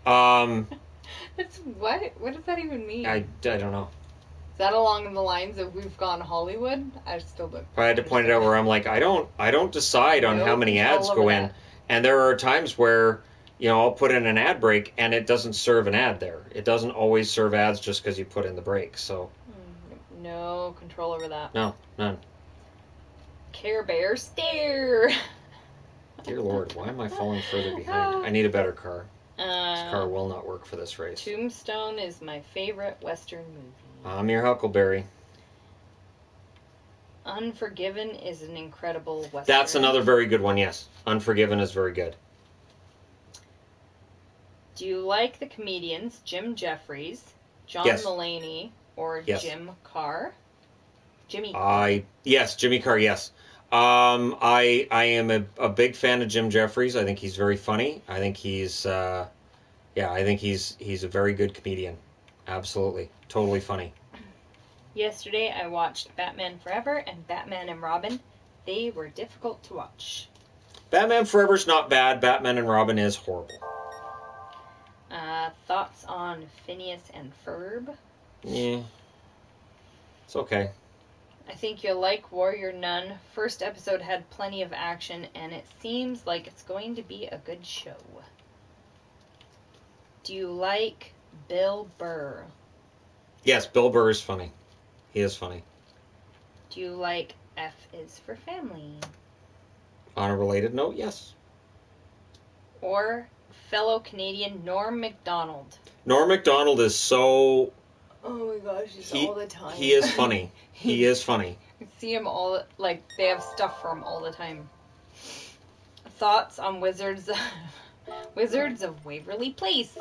That's what? What does that even mean? I don't know. Is that along the lines of we've gone Hollywood? I still don't. I had to point it out where I'm like, I don't decide on how many ads go in, and there are times where I'll put in an ad break and it doesn't serve an ad there. It doesn't always serve ads just because you put in the break. So no control over that. No, none. Care Bear stare. Dear Lord, why am I falling further behind? I need a better car. This car will not work for this race. Tombstone is my favorite Western movie. I'm your Huckleberry. Unforgiven is an incredible Western. That's another very good one, yes. Unforgiven is very good. Do you like the comedians Jim Jeffries, John Mulaney, or Jim Carr? Jimmy Carr. Yes, Jimmy Carr, yes. I am a big fan of Jim Jeffries. I think he's very funny. I think he's a very good comedian. Absolutely. Totally funny. Yesterday I watched Batman Forever and Batman and Robin. They were difficult to watch. Batman Forever's not bad. Batman and Robin is horrible. Thoughts on Phineas and Ferb? Yeah. It's okay. I think you'll like Warrior Nun. First episode had plenty of action, and it seems like it's going to be a good show. Do you like Bill Burr? Yes, Bill Burr is funny. He is funny. Do you like F is for Family? On a related note, yes. Or fellow Canadian Norm Macdonald? Norm Macdonald is so... Oh my gosh, he's all the time. He is funny. He is funny. I see him all, like, they have stuff for him all the time. Thoughts on Wizards of Waverly Place?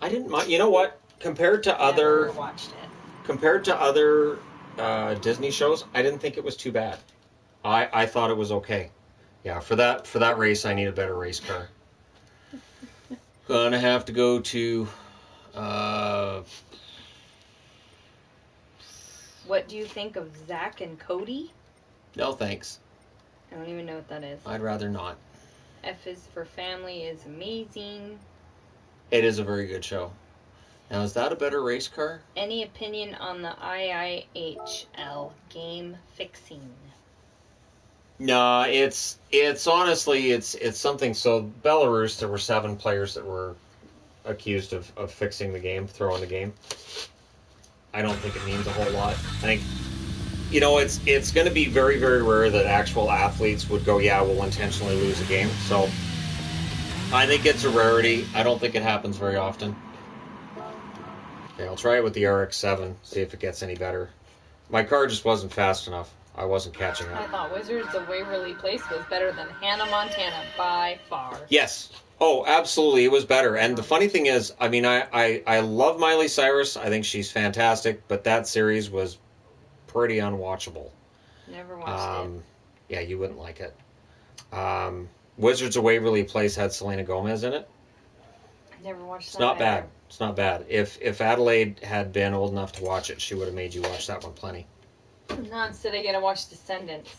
I didn't mind. You know what? Compared to other Disney shows, I didn't think it was too bad. I thought it was okay. Yeah, for that race, I need a better race car. Gonna have to go to... What do you think of Zach and Cody? No, thanks. I don't even know what that is. I'd rather not. F is for Family is amazing. It is a very good show. Now, is that a better race car? Any opinion on the IIHL game fixing? No, it's honestly, it's something. So Belarus, there were 7 players that were accused of fixing the game, throwing the game. I don't think it means a whole lot. I think, it's going to be very, very rare that actual athletes would go, yeah, we'll intentionally lose a game. So I think it's a rarity. I don't think it happens very often. Okay, I'll try it with the RX-7, see if it gets any better. My car just wasn't fast enough. I wasn't catching up. I thought Wizards of Waverly Place was better than Hannah Montana by far. Yes. Oh, absolutely. It was better. And the funny thing is, I mean, I love Miley Cyrus. I think she's fantastic. But that series was pretty unwatchable. Never watched it. Yeah, you wouldn't like it. Wizards of Waverly Place had Selena Gomez in it. I never watched that. It's not bad. It's not bad. If Adelaide had been old enough to watch it, she would have made you watch that one plenty. No, instead I gotta watch Descendants.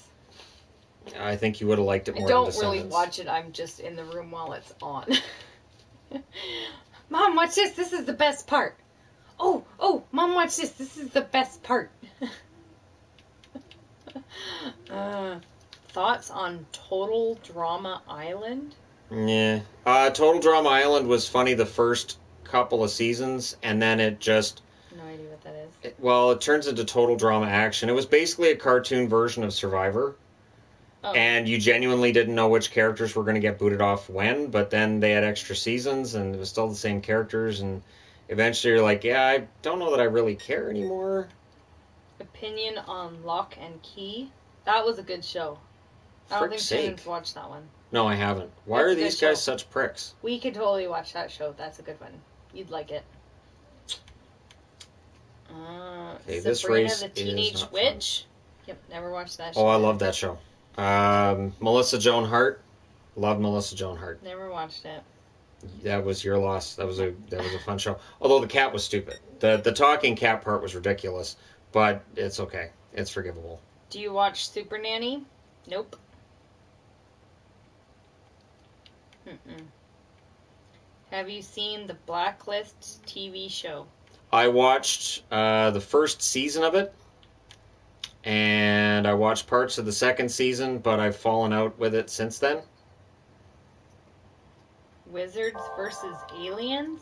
I think you would have liked it more. I don't really watch it. I'm just in the room while it's on. Mom, watch this. This is the best part. Oh, Mom, watch this. This is the best part. Thoughts on Total Drama Island? Yeah. Total Drama Island was funny the first couple of seasons, and then it just... No idea what that is. It turns into Total Drama Action. It was basically a cartoon version of Survivor. Oh. And you genuinely didn't know which characters were going to get booted off when, but then they had extra seasons, and it was still the same characters, and eventually you're like, yeah, I don't know that I really care anymore. Opinion on Lock and Key? That was a good show. I don't think Shannon's watched that one. No, I haven't. Why are these guys such pricks? We could totally watch that show. That's a good one. You'd like it. Okay, Sabrina this race the Teenage Witch. Fun. Yep, never watched that show. Oh, I love that show. Melissa Joan Hart. Love Melissa Joan Hart. Never watched it. That was your loss. That was a fun show. Although the cat was stupid. The talking cat part was ridiculous, but it's okay. It's forgivable. Do you watch Super Nanny? Nope. Have you seen the Blacklist TV show? I watched the first season of it, and I watched parts of the second season, but I've fallen out with it since then. Wizards versus Aliens?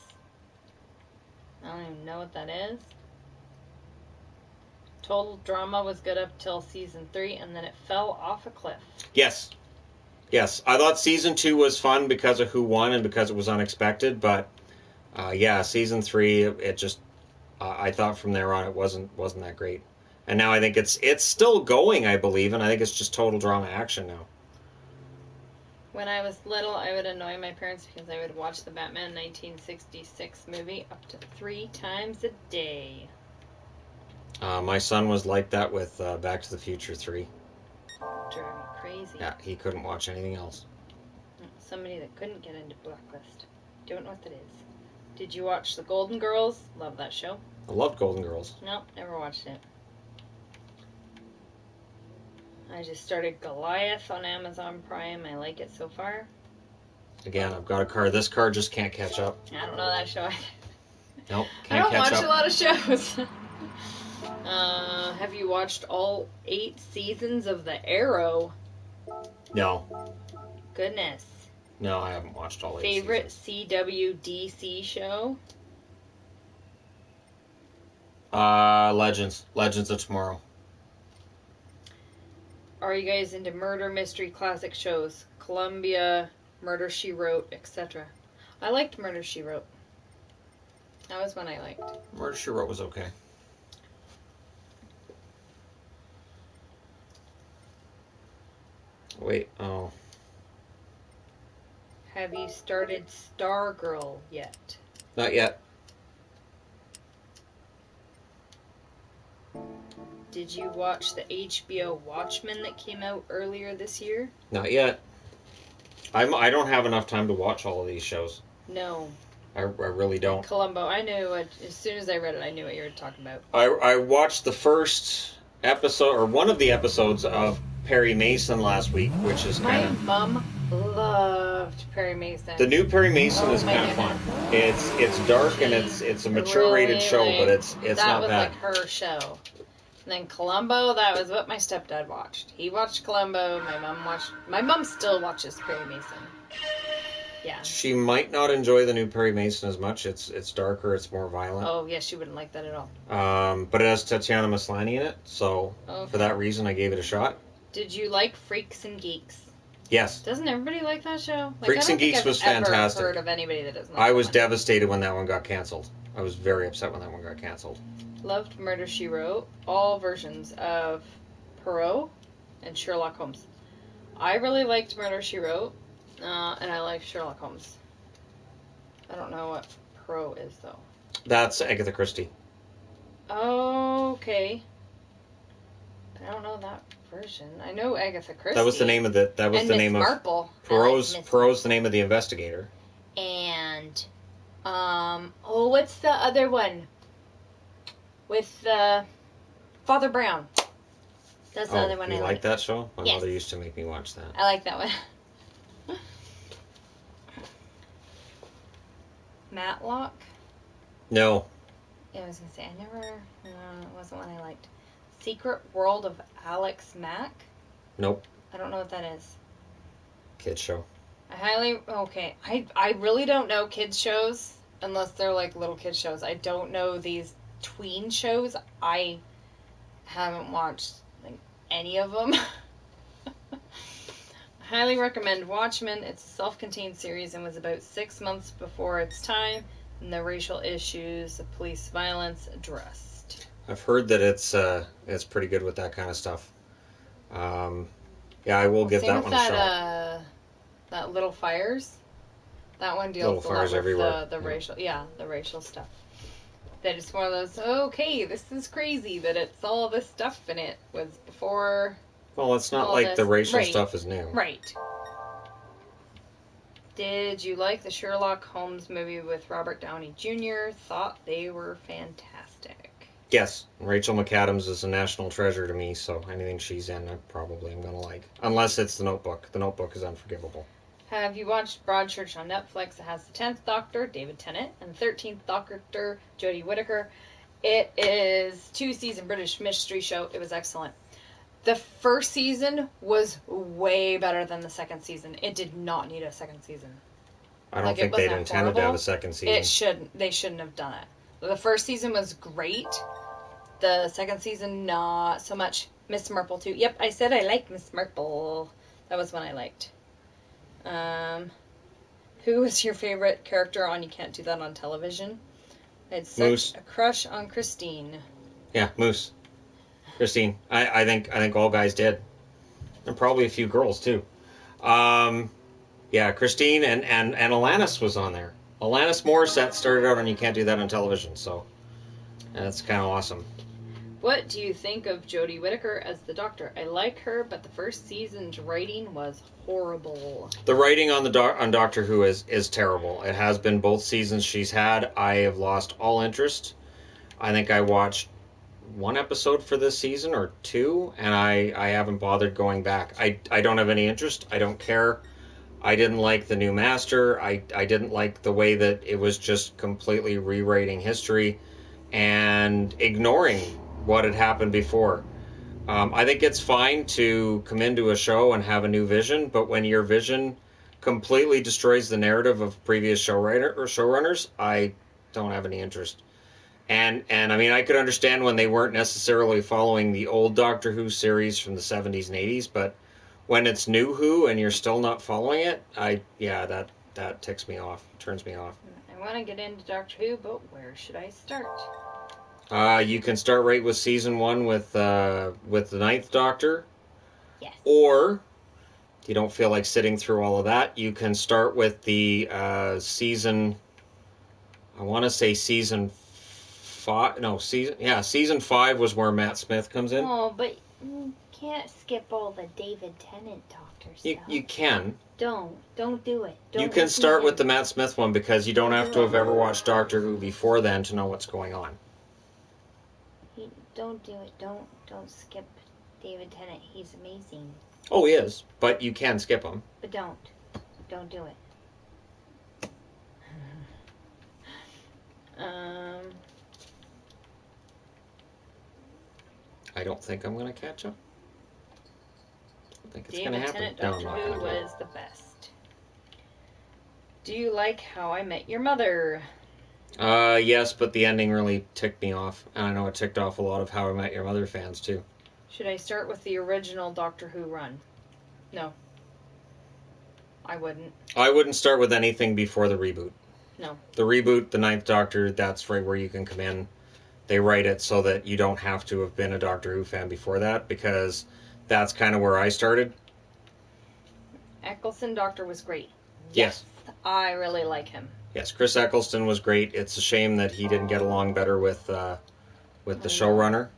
I don't even know what that is. Total Drama was good up till season 3, and then it fell off a cliff. Yes. Yes. I thought season 2 was fun because of who won and because it was unexpected, but yeah, season 3, it just, I thought from there on it wasn't that great. And now I think it's still going, I believe, and I think it's just total drama action now. When I was little, I would annoy my parents because I would watch the Batman 1966 movie up to 3 times a day. My son was like that with Back to the Future 3. Drive me crazy. Yeah, he couldn't watch anything else. Somebody that couldn't get into Blacklist. Don't know what that is. Did you watch The Golden Girls? Love that show. I loved Golden Girls. Nope, never watched it. I just started Goliath on Amazon Prime. I like it so far. Again, I've got a car. This car just can't catch up. I don't know that show. Nope, I can't don't catch watch up. a lot of shows. Have you watched all 8 seasons of The Arrow? No. Goodness. No, I haven't watched all 8 Favorite seasons. CWDC show? Legends of Tomorrow. Are you guys into murder mystery classic shows? Columbia, Murder, She Wrote, etc. I liked Murder, She Wrote. That was one I liked. Murder, She Wrote was okay. Wait, oh. Have you started Stargirl yet? Not yet. Did you watch the HBO Watchmen that came out earlier this year? Not yet. I don't have enough time to watch all of these shows. No. I really don't. Columbo, I knew it. As soon as I read it, I knew what you were talking about. I watched the first episode, or one of the episodes of Perry Mason last week, which is kind of... My mom loved Perry Mason. The new Perry Mason is kind of fun. It's dark and it's a mature rated show, but it's not bad. That was like her show. And then Columbo, that was what my stepdad watched. He watched Columbo. My mom still watches Perry Mason. Yeah. She might not enjoy the new Perry Mason as much. It's darker. It's more violent. Oh yeah, she wouldn't like that at all. But it has Tatiana Maslany in it, so for that reason, I gave it a shot. Did you like Freaks and Geeks? Yes. Doesn't everybody like that show? Freaks and Geeks was fantastic. I've heard of anybody that doesn't like I was that one. devastated when that one got canceled. I was very upset when that one got canceled. Loved Murder, She Wrote. All versions of Poirot and Sherlock Holmes. I really liked Murder, She Wrote. And I like Sherlock Holmes. I don't know what Poirot is, though. That's Agatha Christie. Okay. I don't know that version. I know Agatha Christie. That was the name of the. That was and the Miss name Marple. of Poirot's the name of the investigator. And what's the other one? With Father Brown. That's the other one I like. You like that show? My Yes. mother used to make me watch that. I like that one. Matlock? No. Yeah, I was going to say, it wasn't one I liked. Secret World of Alex Mack? Nope. I don't know what that is. Kids show. I really don't know kids shows unless they're like little kids shows. I don't know these tween shows. I haven't watched like any of them. I highly recommend Watchmen. It's a self-contained series and was about 6 months before its time, and the racial issues of police violence addressed. I've heard that it's pretty good with that kind of stuff. Yeah, I will give that one a shot. That Little Fires. That one deals a lot with the racial, the racial stuff. That it's one of those. Okay, this is crazy that it's all this stuff in it. Was before. Well, it's not like the racial stuff is new. Right. Did you like the Sherlock Holmes movie with Robert Downey Jr.? Thought they were fantastic. Yes, Rachel McAdams is a national treasure to me, so anything she's in, I probably am going to like. Unless it's The Notebook. The Notebook is unforgivable. Have you watched Broadchurch on Netflix? It has the 10th Doctor, David Tennant, and the 13th Doctor, Jodie Whittaker. It is 2-season British mystery show. It was excellent. The first season was way better than the second season. It did not need a second season. I don't think they'd intended to have a second season. They shouldn't have done it. The first season was great. The second season, not so much. Miss Marple, too. Yep, I said I liked Miss Marple. That was one I liked. Who was your favorite character on You Can't Do That on Television? I had such a crush on Christine. Yeah, Moose. Christine. I think all guys did. And probably a few girls, too. Yeah, Christine and Alanis was on there. Alanis Morissette started out on You Can't Do That on Television, so that's kind of awesome. What do you think of Jodie Whittaker as the Doctor? I like her, but the first season's writing was horrible. The writing on on Doctor Who is terrible. It has been both seasons she's had. I have lost all interest. I think I watched one episode for this season or two, and I haven't bothered going back. I don't have any interest. I don't care. I didn't like the new master. I didn't like the way that it was just completely rewriting history and ignoring what had happened before. I think it's fine to come into a show and have a new vision, but when your vision completely destroys the narrative of previous showrunners, I don't have any interest. And I mean, I could understand when they weren't necessarily following the old Doctor Who series from the 70s and 80s, but when it's new Who and you're still not following it, that ticks me off, turns me off. I want to get into Doctor Who, but where should I start? You can start right with season 1 with the 9th Doctor. Yes. Or, if you don't feel like sitting through all of that, you can start with the season, I want to say season 5, no, season 5 was where Matt Smith comes in. Oh, but you can't skip all the David Tennant Doctor stuff. You can. Don't do it. You can start with the Matt Smith one because you don't have to have ever watched Doctor Who before then to know what's going on. Don't do it. Don't skip David Tennant. He's amazing. Oh, he is, but you can skip him. But don't do it. I don't think I'm going to catch up. I think it's David going to happen. Tennant Doctor Who was the best. Do you like How I Met Your Mother? Yes, but the ending really ticked me off. And I know it ticked off a lot of How I Met Your Mother fans, too. Should I start with the original Doctor Who run? No. I wouldn't. I wouldn't start with anything before the reboot. No. The reboot, the 9th Doctor, that's right where you can come in. They write it so that you don't have to have been a Doctor Who fan before that, because that's kind of where I started. Eccleston Doctor was great. Yes. I really like him. Yes, Chris Eccleston was great. It's a shame that he didn't get along better with the showrunner.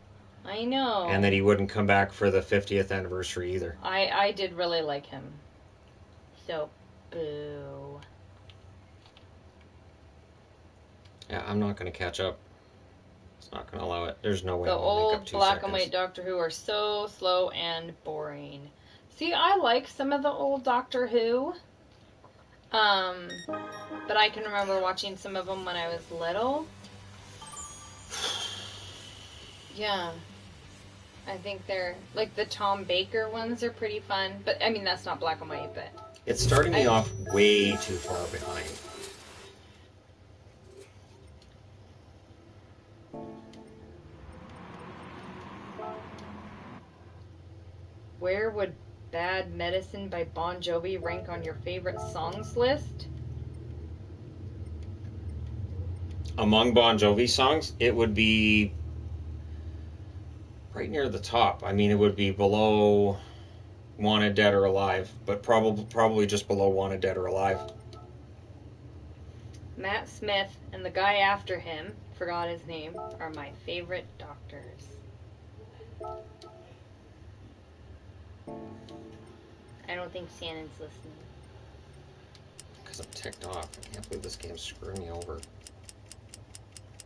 I know. And that he wouldn't come back for the 50th anniversary either. I did really like him. So, boo. Yeah, I'm not going to catch up. It's not going to allow it. There's no way The I'm going to make up old 2 black seconds. and white Doctor Who are so slow and boring. See, I like some of the old Doctor Who. But I can remember watching some of them when I was little. Yeah. I think they're, like, the Tom Baker ones are pretty fun. But, I mean, that's not black and white, but... It's starting me off way too far behind. Where would Bad Medicine by Bon Jovi rank on your favorite songs list? Among Bon Jovi songs, it would be right near the top. I mean, it would be below Wanted Dead or Alive, but probably just below Wanted Dead or Alive. Matt Smith and the guy after him, forgot his name, are my favorite doctors. I don't think Shannon's listening. Because I'm ticked off. I can't believe this game's screwing me over.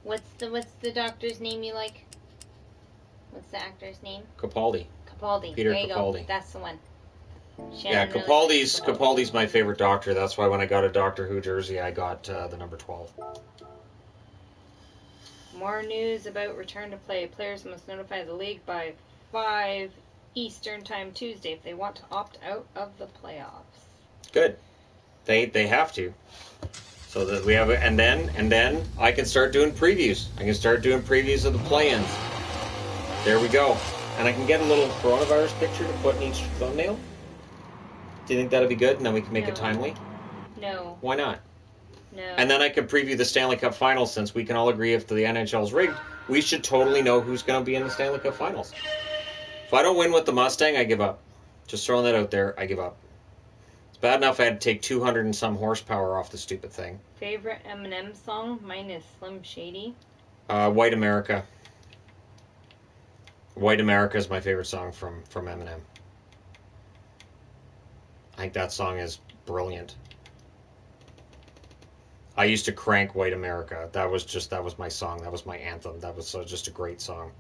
What's the doctor's name you like? What's the actor's name? Capaldi. Capaldi. Peter there you Capaldi. go. That's the one. Yeah, Capaldi's my favorite Doctor. That's why when I got a Doctor Who jersey, I got the number 12. More news about return to play. Players must notify the league by 5 Eastern Time Tuesday if they want to opt out of the playoffs. Good. They have to. So that we have and then I can start doing previews. I can start doing previews of the play-ins. There we go. And I can get a little coronavirus picture to put in each thumbnail. Do you think that'd be good? And then we can make it timely? No. Why not? No. And then I can preview the Stanley Cup Finals, since we can all agree if the NHL's rigged, we should totally know who's going to be in the Stanley Cup Finals. If I don't win with the Mustang, I give up. Just throwing that out there, I give up. It's bad enough I had to take 200 and some horsepower off the stupid thing. Favorite Eminem song? Mine is Slim Shady. White America. White America is my favorite song from Eminem. I think that song is brilliant. I used to crank White America. That was my song. That was my anthem. That was just a great song.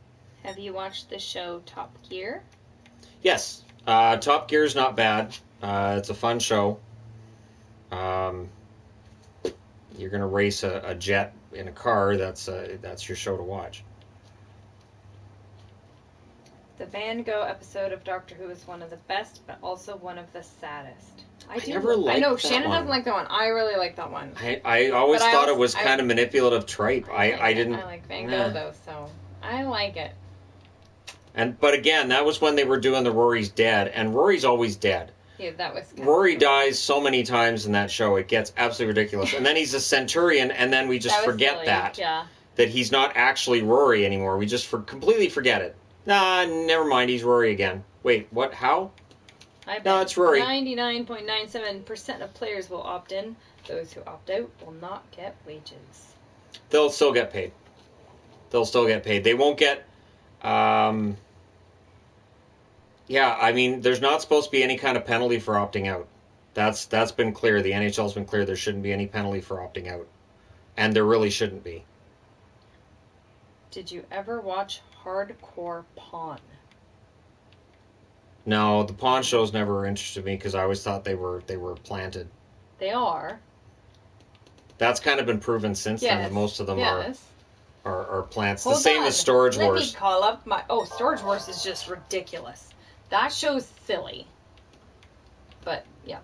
Have you watched the show Top Gear? Yes. Top Gear is not bad. It's a fun show. You're going to race a jet in a car. That's your show to watch. The Van Gogh episode of Doctor Who is one of the best, but also one of the saddest. I never liked I know, that Shannon one. doesn't like that one. I really like that one. I always thought it was kind of manipulative tripe. I didn't... I like Van Gogh, though, so I like it. But again, that was when they were doing the Rory's dead, and Rory's always dead. Yeah, that was... Rory dies so many times in that show, it gets absolutely ridiculous. And then he's a Centurion, and then we just forget silly. that. Yeah. That he's not actually Rory anymore. We just completely forget it. Nah, never mind, he's Rory again. Wait, what? How? No, it's Rory. 99.97% of players will opt in. Those who opt out will not get wages. They'll still get paid. They won't get... yeah, I mean, there's not supposed to be any kind of penalty for opting out. That's been clear. The NHL's been clear there shouldn't be any penalty for opting out. And there really shouldn't be. Did you ever watch Hardcore Pawn? No, the pawn shows never interested me because I always thought they were planted. They are. That's kind of been proven since then that most of them are plants. Hold the same on. as Storage Let Wars. me call up my... Oh, Storage Wars is just ridiculous. That show's silly. But, yeah.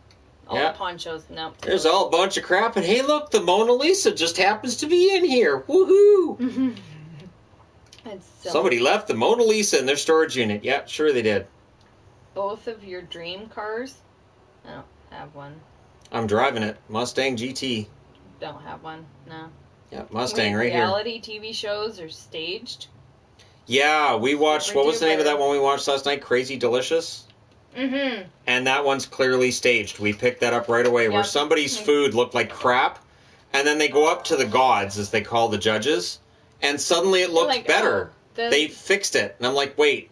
All the pawn shows, no. There's all a bunch of crap, and hey, look, the Mona Lisa just happens to be in here. Woohoo! Somebody left the Mona Lisa in their storage unit. Yeah, sure they did. Both of your dream cars? I don't have one. I'm driving it. Mustang GT. Don't have one, no. Yeah, Mustang right here. Reality TV shows are staged? Yeah, we watched, what was the name of that one we watched last night? Crazy Delicious? Mm-hmm. And that one's clearly staged. We picked that up right away, where somebody's food looked like crap, and then they go up to the gods, as they call the judges, and suddenly it looks better. Oh, they fixed it. And I'm like, wait,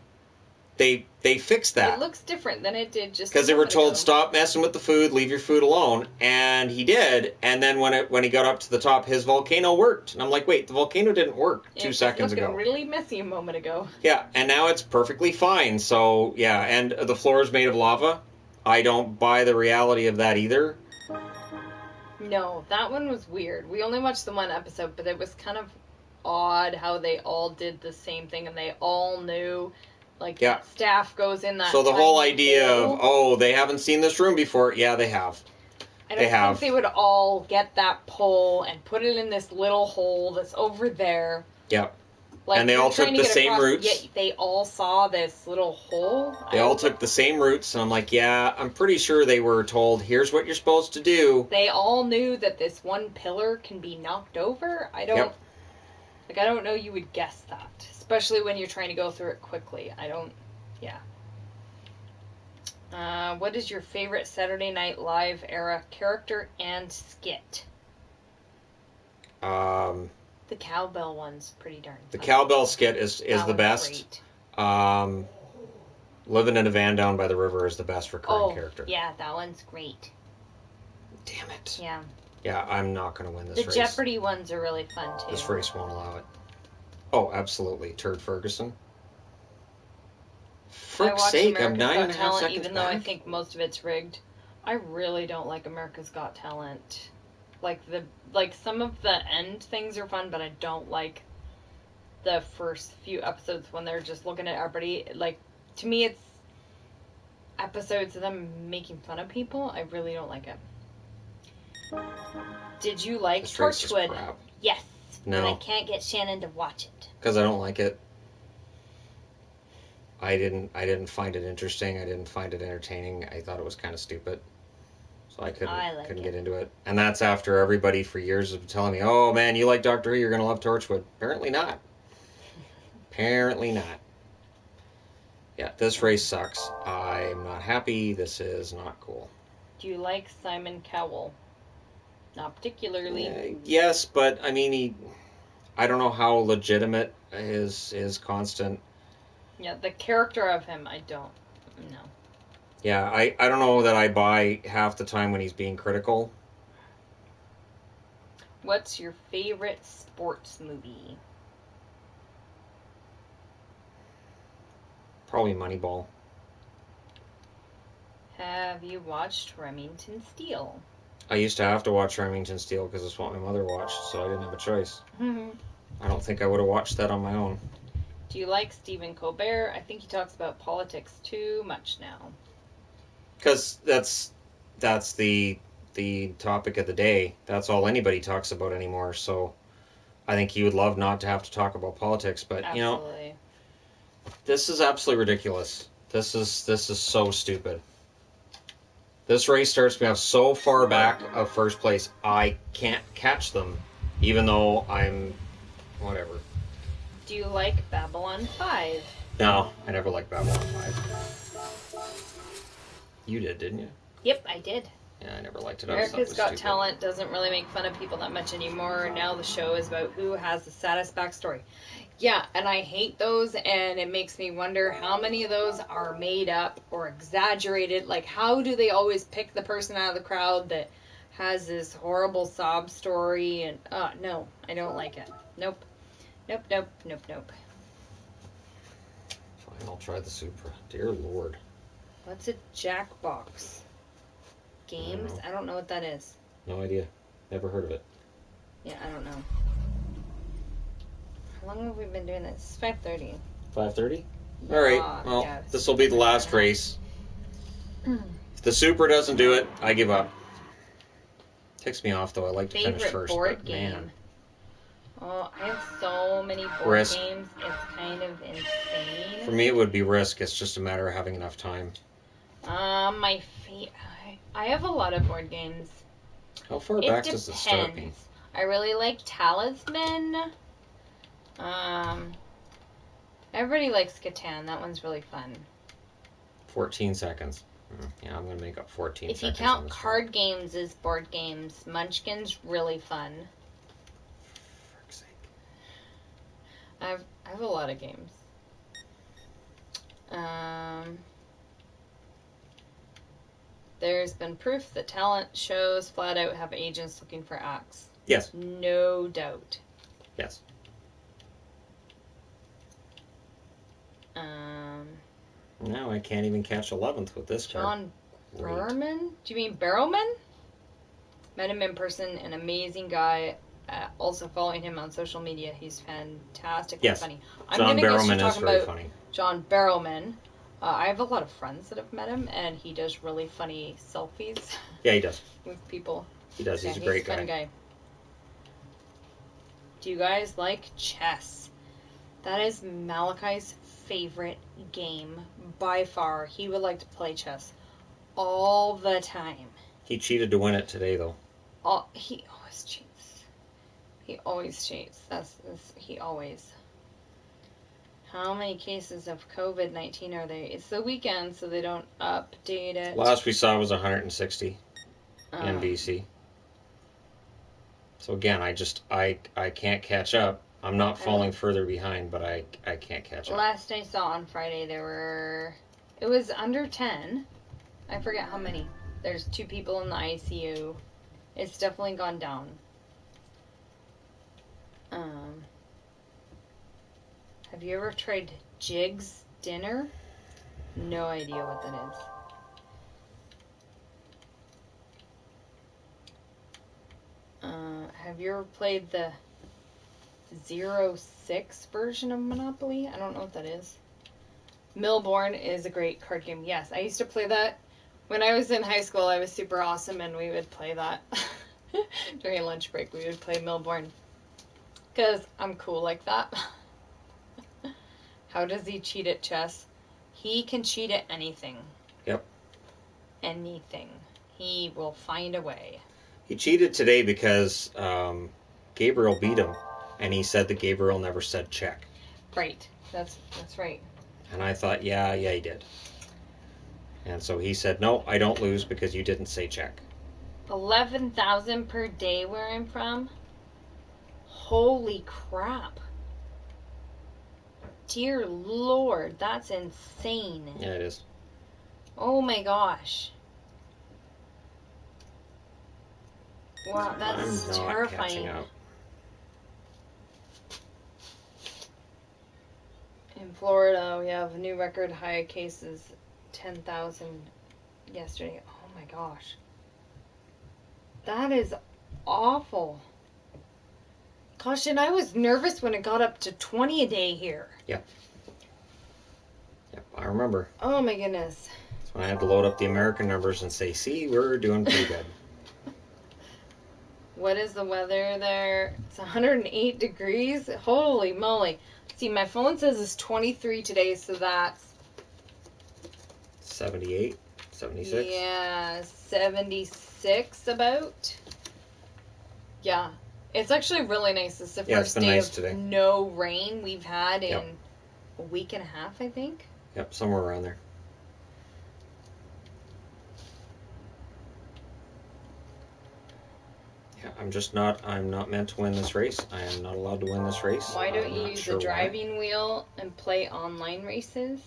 they fixed that. It looks different than it did just because they were told, stop messing with the food, leave your food alone, and he did. And then when he got up to the top, his volcano worked. And I'm like, wait, the volcano didn't work 2 seconds ago. It was really messy a moment ago. Yeah, and now it's perfectly fine. So, yeah, and the floor is made of lava. I don't buy the reality of that either. No, that one was weird. We only watched the one episode, but it was kind of odd how they all did the same thing and they all knew. Like, staff goes in that. So the whole idea of, they haven't seen this room before. Yeah, they have. I don't think they would all get that pole and put it in this little hole that's over there. Yep. Like, and they all took the same routes. Yet they all saw this little hole. They all took the same routes, and I'm like, yeah, I'm pretty sure they were told, here's what you're supposed to do. They all knew that this one pillar can be knocked over. I don't know you would guess that. Especially when you're trying to go through it quickly. What is your favorite Saturday Night Live era character and skit? The cowbell one's pretty darn funny. The cowbell skit is the best. Great. Living in a van down by the river is the best recurring character. Yeah, that one's great. Damn it. Yeah. Yeah, I'm not going to win this race. The Jeopardy ones are really fun, too. This race won't allow it. Oh, absolutely. Turd Ferguson. frick's watched sake, I'm America's 9.5 Got Talent, seconds even back. though I think most of it's rigged. I really don't like America's Got Talent. Like some of the end things are fun, but I don't like the first few episodes when they're just looking at everybody. Like, to me, it's episodes of them making fun of people. I really don't like it. Did you like This race is Torchwood? crap. Yes. No. But I can't get Shannon to watch it. Because I don't like it. I didn't find it interesting. I didn't find it entertaining. I thought it was kind of stupid. So I couldn't get into it. And that's after everybody for years has been telling me, oh man, you like Doctor Who, you're going to love Torchwood. Apparently not. Apparently not. Yeah, this race sucks. I'm not happy. This is not cool. Do you like Simon Cowell? Not particularly. Yes, but I mean, I don't know how legitimate his constant. Yeah, the character of him, I don't know. Yeah, I don't know that I buy half the time when he's being critical. What's your favorite sports movie? Probably Moneyball. Have you watched Remington Steele? I used to have to watch Remington Steele because it's what my mother watched, so I didn't have a choice. I don't think I would have watched that on my own. Do you like Stephen Colbert? I think he talks about politics too much now. Because that's the topic of the day. That's all anybody talks about anymore. So I think he would love not to have to talk about politics. But Absolutely. you know, this is absolutely ridiculous. This is so stupid. This race starts me off so far back of first place, I can't catch them, even though I'm whatever. Do you like Babylon 5? No, I never liked Babylon 5. You did, didn't you? Yep, I did. Yeah, I never liked it. America's Got Talent doesn't really make fun of people that much anymore. Now the show is about who has the saddest backstory. Yeah, and I hate those, and it makes me wonder how many of those are made up or exaggerated. Like, how do they always pick the person out of the crowd that has this horrible sob story? And, no, I don't like it. Nope. Nope, nope, nope, nope. Fine, I'll try the Supra. Dear Lord. What's a Jackbox? Games? I don't know what that is. No idea. Never heard of it. Yeah, I don't know. How long have we been doing this? It's 5:30. 5:30? All right. Well, yeah, this will be the last race. If the Supra doesn't do it, I give up. Ticks me off, though. I like to finish Favorite first. board but, game? Man. Oh, I have so many board Risk. games. It's kind of insane. For me, it would be Risk. It's just a matter of having enough time. I have a lot of board games. How far It back does it start me? depends. I really like Talisman. Everybody likes Catan. That one's really fun. 14 seconds. Yeah, I'm going to make up 14 If you seconds. count card games as board games, Munchkin's really fun. For frick's sake. I have a lot of games. There's been proof that talent shows flat out have agents looking for acts. Yes. No doubt. Yes. No, I can't even catch 11th with this card. John Berman? Do you mean Barrowman? Met him in person, an amazing guy. Also following him on social media. He's fantastically funny. John Barrowman is very funny. John Barrowman. I have a lot of friends that have met him, and he does really funny selfies. Yeah, he does. With people. He does. He's a great guy. Funny guy. Do you guys like chess? That is Malachi's favorite game by far. He would like to play chess all the time. He cheated to win it today, though. He always cheats. He always cheats. He always. How many cases of COVID-19 are there? It's the weekend, so they don't update it. Last we saw was 160 in BC. So again, I can't catch up. I'm not falling further behind, but I can't catch up. Last I saw on Friday, it was under 10. I forget how many. There's 2 people in the ICU. It's definitely gone down. Have you ever tried Jig's Dinner? No idea what that is. Have you ever played the 06 version of Monopoly? I don't know what that is. Millborn is a great card game. Yes, I used to play that when I was in high school. I was super awesome, and we would play that during lunch break. We would play Millborn because I'm cool like that. How does he cheat at chess? He can cheat at anything. Yep. Anything. He will find a way. He cheated today because Gabriel beat him, and he said that Gabriel never said check. Right. That's right. And I thought, yeah, he did. And so he said, no, I don't lose because you didn't say check. 11,000 per day where I'm from? Holy crap. Dear Lord, that's insane. Yeah, it is. Oh my gosh. Wow, that's I'm not terrifying. catching up. In Florida, we have a new record high cases, 10,000 yesterday. Oh my gosh. That is awful. Gosh, and I was nervous when it got up to 20 a day here. Yep, I remember. Oh my goodness. That's when I had to load up the American numbers and say, see, we're doing pretty good. What is the weather there? It's 108 degrees. Holy moly. See, my phone says it's 23 today, so that's 78, 76. Yeah, 76 about. Yeah. It's actually really nice. It's the first day nice of today. No rain we've had in a week and a half, I think. Yep, somewhere around there. Yeah, I'm not meant to win this race. I am not allowed to win this race. Why don't I'm you not use sure the driving wheel and play online races?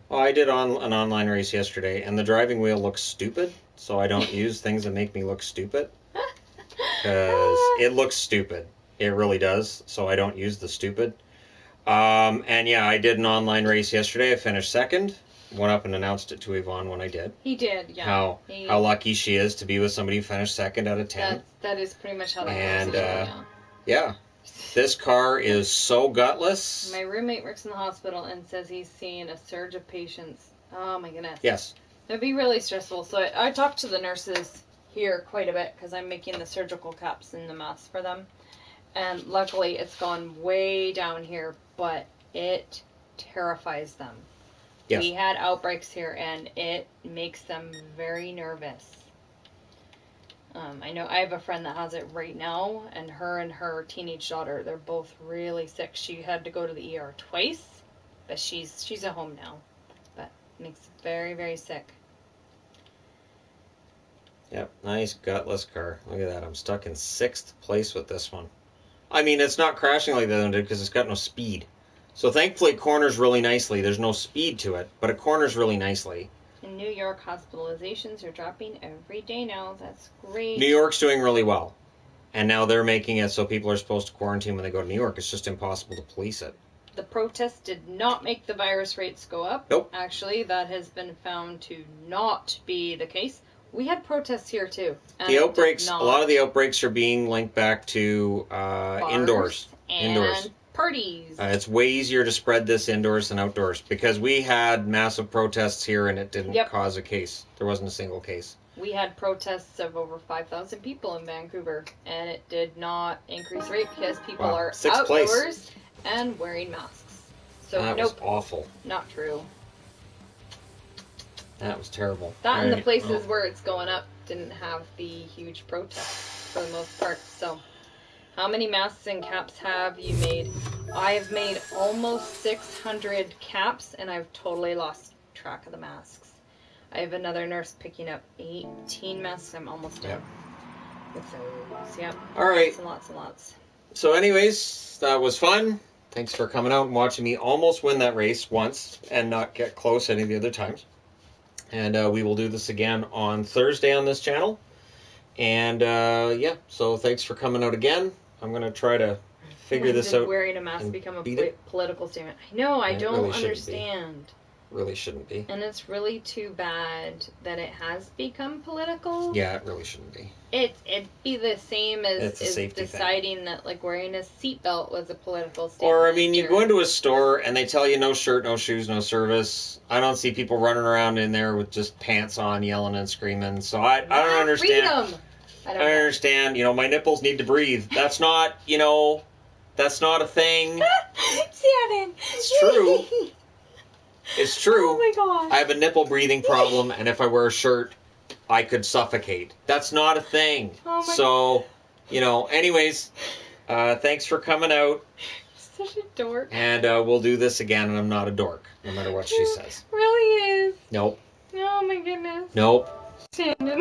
Well, I did an online race yesterday, and the driving wheel looks stupid, so I don't use things that make me look stupid. Because it looks stupid. It really does, so I don't use the stupid. And yeah, I did an online race yesterday. I finished second. Went up and announced it to Yvonne when I did. He did, yeah. How lucky she is to be with somebody who finished second out of 10. That is pretty much how that And, goes. yeah. This car is so gutless. My roommate works in the hospital and says he's seeing a surge of patients. Oh my goodness. Yes. It'd be really stressful. So I talked to the nurses here quite a bit because I'm making the surgical caps and the masks for them. And luckily it's gone way down here, but it terrifies them. Yes. We had outbreaks here and it makes them very nervous. I know I have a friend that has it right now, and her teenage daughter, they're both really sick. She had to go to the ER twice, but she's at home now. But it makes it very, very sick. Yep, nice gutless car. Look at that. I'm stuck in 6th place with this one. I mean, it's not crashing like the other one did because it's got no speed. So thankfully it corners really nicely. There's no speed to it, but it corners really nicely. In New York, hospitalizations are dropping every day now. That's great. New York's doing really well. And now they're making it so people are supposed to quarantine when they go to New York. It's just impossible to police it. The protests did not make the virus rates go up. Nope. Actually, that has been found to not be the case. We had protests here too. The outbreaks, a lot of the outbreaks are being linked back to indoors. And parties. It's way easier to spread this indoors than outdoors because we had massive protests here and it didn't cause a case. There wasn't a single case. We had protests of over 5,000 people in Vancouver, and it did not increase rate because people are outdoors and wearing masks. So that was awful. Not true. That was terrible. That and the places where it's going up didn't have the huge protests for the most part. So, how many masks and caps have you made? I have made almost 600 caps, and I've totally lost track of the masks. I have another nurse picking up 18 masks. I'm almost done with those. Yep. All right. Lots and lots and lots. So anyways, that was fun. Thanks for coming out and watching me almost win that race once and not get close any of the other times. And we will do this again on Thursday on this channel. And yeah, so thanks for coming out again. I'm going to try to figure this out. Wearing a mask become a political statement? I know, I don't really understand. really shouldn't be. And it's really too bad that it has become political. Yeah, it really shouldn't be. It'd be the same as deciding that like wearing a seatbelt was a political statement. Or, I mean, you go into a store and they tell you no shirt, no shoes, no service. I don't see people running around in there with just pants on, yelling and screaming. So I don't understand. Freedom. I don't understand. My nipples need to breathe. That's not, that's not a thing. Shannon. It's true. It's true. Oh my god. I have a nipple breathing problem, and if I wear a shirt, I could suffocate. That's not a thing. Oh my so, anyways, thanks for coming out. Such a dork. And we'll do this again, and I'm not a dork, no matter what she says. Really is. Nope. Oh my goodness. Nope. Shannon.